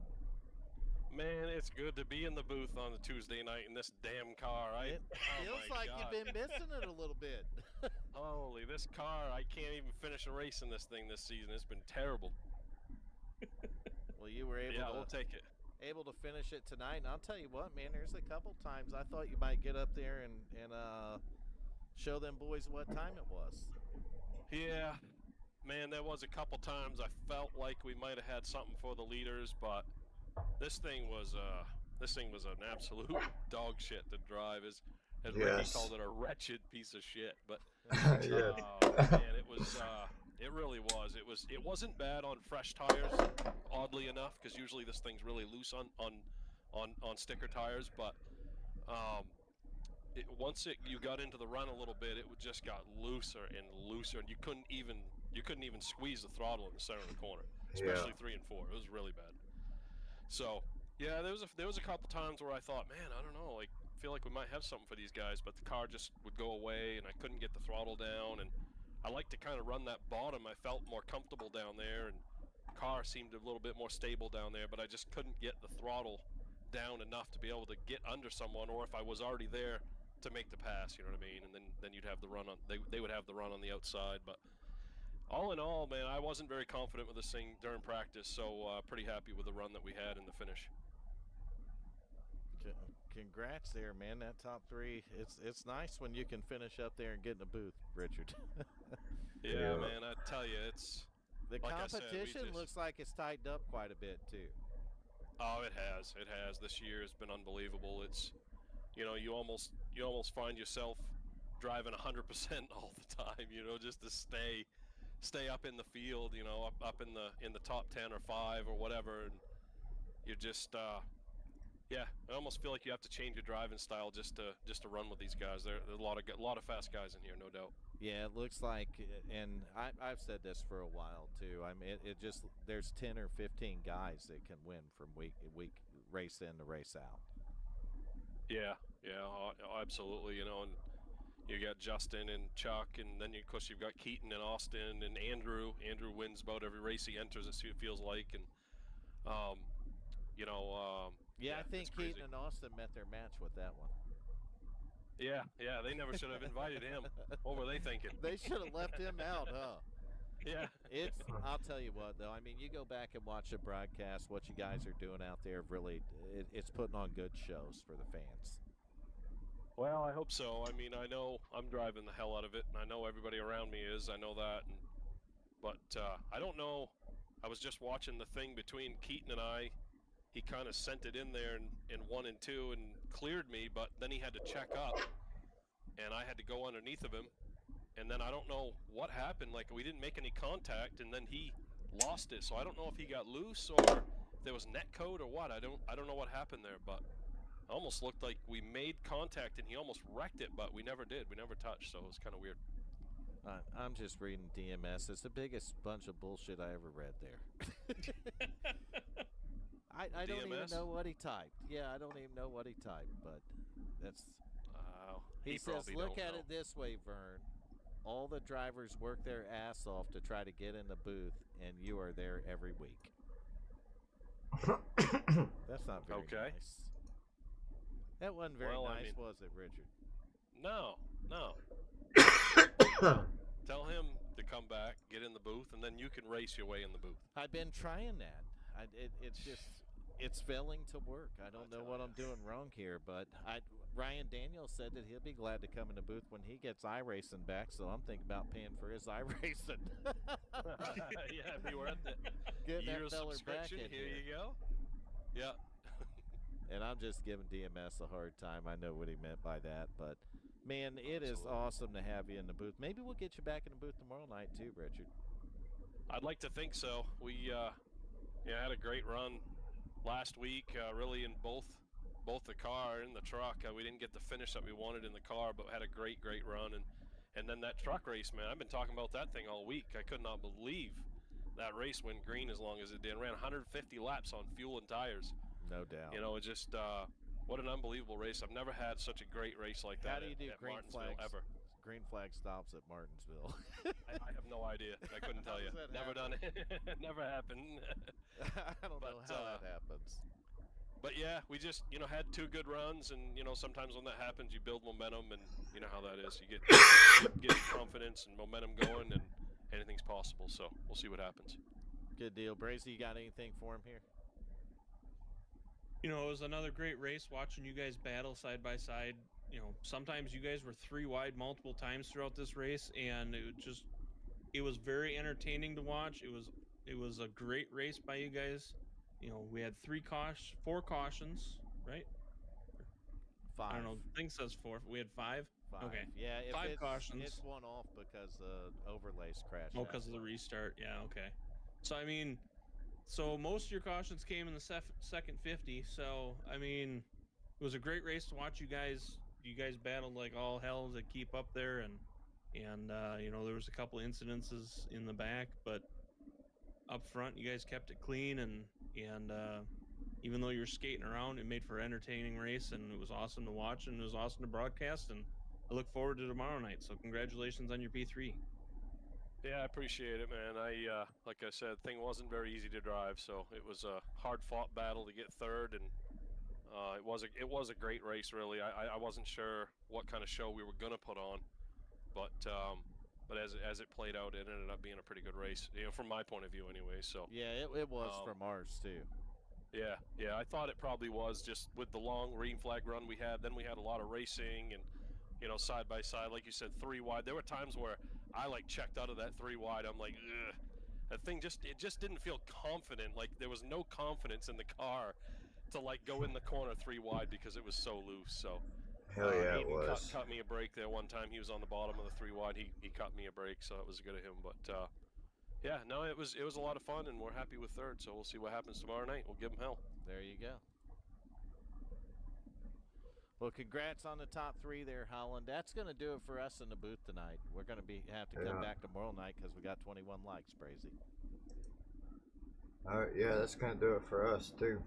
Man, it's good to be in the booth on the Tuesday night in this damn car. It feels like you've been missing it a little bit. Holy, this car, I can't even finish a race in this thing this season. It's been terrible. Well, you were able we'll take it. Able to finish it tonight, and I'll tell you what, man, there's a couple times I thought you might get up there and show them boys what time it was. Yeah, man, there was a couple times I felt like we might have had something for the leaders, but this thing was an absolute dog shit to drive. As Ricky called it, a wretched piece of shit. But man, it really was. It wasn't bad on fresh tires, oddly enough, because usually this thing's really loose on sticker tires. But once you got into the run a little bit, it just got looser and looser, and you couldn't even squeeze the throttle in the center of the corner, especially 3 and 4. It was really bad. So yeah, there was a couple times where I thought, man, I don't know, like, feel like we might have something for these guys, but the car just would go away, and I couldn't get the throttle down, and I like to kind of run that bottom. I felt more comfortable down there, and the car seemed a little bit more stable down there, but I just couldn't get the throttle down enough to be able to get under someone, or if I was already there, to make the pass, you know what I mean? And then you'd have the run on, they would have the run on the outside. But all in all, man, I wasn't very confident with this thing during practice, so pretty happy with the run that we had in the finish. Congrats there, man. That top three, it's nice when you can finish up there and get in the booth, Richard. Yeah, man, I tell you, it's the like I said, competition looks like it's tightened up quite a bit too. Oh, it has. It has. This year has been unbelievable. It's, you know, you almost find yourself driving 100% all the time. You know, just to stay up in the field. You know, up in the top 10 or 5 or whatever, and you're just yeah. I almost feel like you have to change your driving style just to run with these guys. There's a lot of fast guys in here, no doubt. Yeah, it looks like, and I've said this for a while too. I mean, it just there's 10 or 15 guys that can win from week race in to race out. Yeah, absolutely. You know, and you got Justin and Chuck, and then of course you've got Keaton and Austin and Andrew. Andrew wins about every race he enters. It feels like, and you know, yeah, I think Keaton and Austin met their match with that one. Yeah, they never should have invited him. What were they thinking? They should have left him out, huh? Yeah. I'll tell you what, though. I mean, you go back and watch the broadcast. What you guys are doing out there, really, it's putting on good shows for the fans. Well, I hope so. I mean, I know I'm driving the hell out of it, and I know everybody around me is. I know that, but I don't know. I was just watching the thing between Keaton and I. He kind of sent it in there in 1 and 2 and cleared me, but then he had to check up, and I had to go underneath of him. And then I don't know what happened. Like, we didn't make any contact, and then he lost it. So I don't know if he got loose or if there was net code or what. I don't know what happened there, but it almost looked like we made contact and he almost wrecked it, but we never did. We never touched, so it was kind of weird. I'm just reading DMS. It's the biggest bunch of bullshit I ever read there. I don't even know what he typed. Yeah, I don't even know what he typed, but that's... he says, look at it this way, Vern. All the drivers work their ass off to try to get in the booth, and you are there every week. That's not very nice. That wasn't very nice, was it, Richard? No. Tell him to come back, get in the booth, and then you can race your way in the booth. I've been trying that. It's failing to work. I don't know what I'm doing wrong here, but Ryan Daniels said that he'll be glad to come in the booth when he gets iRacing back, so I'm thinking about paying for his iRacing. Yeah, it'd be worth it. Getting Year that feller back subscription, in here you go. Yeah. And I'm just giving DMS a hard time. I know what he meant by that, but man, it is awesome to have you in the booth. Maybe we'll get you back in the booth tomorrow night too, Richard. I'd like to think so. We had a great run last week, really in both the car and the truck. We didn't get the finish that we wanted in the car, but had a great run. And then that truck race, man, I've been talking about that thing all week. I could not believe that race went green as long as it did. Ran 150 laps on fuel and tires. No doubt. You know, it just what an unbelievable race. I've never had such a great race like that. How do you do at green Martinsville flags? ever. Green flag stops at Martinsville. I have no idea. I couldn't tell you. Never done it. Never happened. I don't know how that happens. But yeah, we just, had 2 good runs, and, sometimes when that happens, you build momentum, and you know how that is. You get confidence and momentum going, and anything's possible, so we'll see what happens. Good deal. Brazy, you got anything for him here? It was another great race watching you guys battle side by side. Sometimes you guys were 3 wide multiple times throughout this race, and it was very entertaining to watch. It was a great race by you guys. We had 4 cautions, right? 5. I don't know. I think it says 4. We had 5. 5. Okay. Yeah, if 5 cautions. It's one off because the overlays crashed. Oh, because of the restart. Yeah. Okay. So I mean, most of your cautions came in the second 50. So I mean, it was a great race to watch you guys. You guys battled like all hell to keep up there, and there was a couple incidences in the back, but up front you guys kept it clean, and even though you're skating around, it made for an entertaining race, and it was awesome to watch, and it was awesome to broadcast, and I look forward to tomorrow night. So congratulations on your P3. Yeah, I appreciate it, man. Like I said, the thing wasn't very easy to drive, so it was a hard-fought battle to get third, and it was a great race, really. I wasn't sure what kind of show we were gonna put on, but as it played out, it ended up being a pretty good race, from my point of view, anyway. So yeah, it was from ours too. Yeah, I thought it probably was, just with the long green flag run we had. Then we had a lot of racing, and you know, side by side, like you said, 3 wide. There were times where I like checked out of that 3 wide. I'm like, ugh. That thing it just didn't feel confident. Like there was no confidence in the car to like go in the corner 3 wide because it was so loose. So Hell yeah, he it even was. cut me a break there one time. He was on the bottom of the 3 wide. He cut me a break, so that was good of him. But yeah, no, it was a lot of fun, and we're happy with third. So we'll see what happens tomorrow night. We'll give him hell. There you go. Well, congrats on the top 3 there, Holland. That's going to do it for us in the booth tonight. We're going to have to come back tomorrow night because we got 21 likes, Brazy. All right, yeah, that's going to do it for us, too.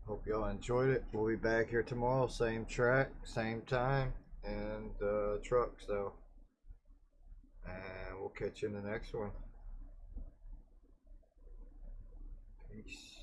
Hope y'all enjoyed it. We'll be back here tomorrow, same track, same time, and truck, so. And we'll catch you in the next one. Peace.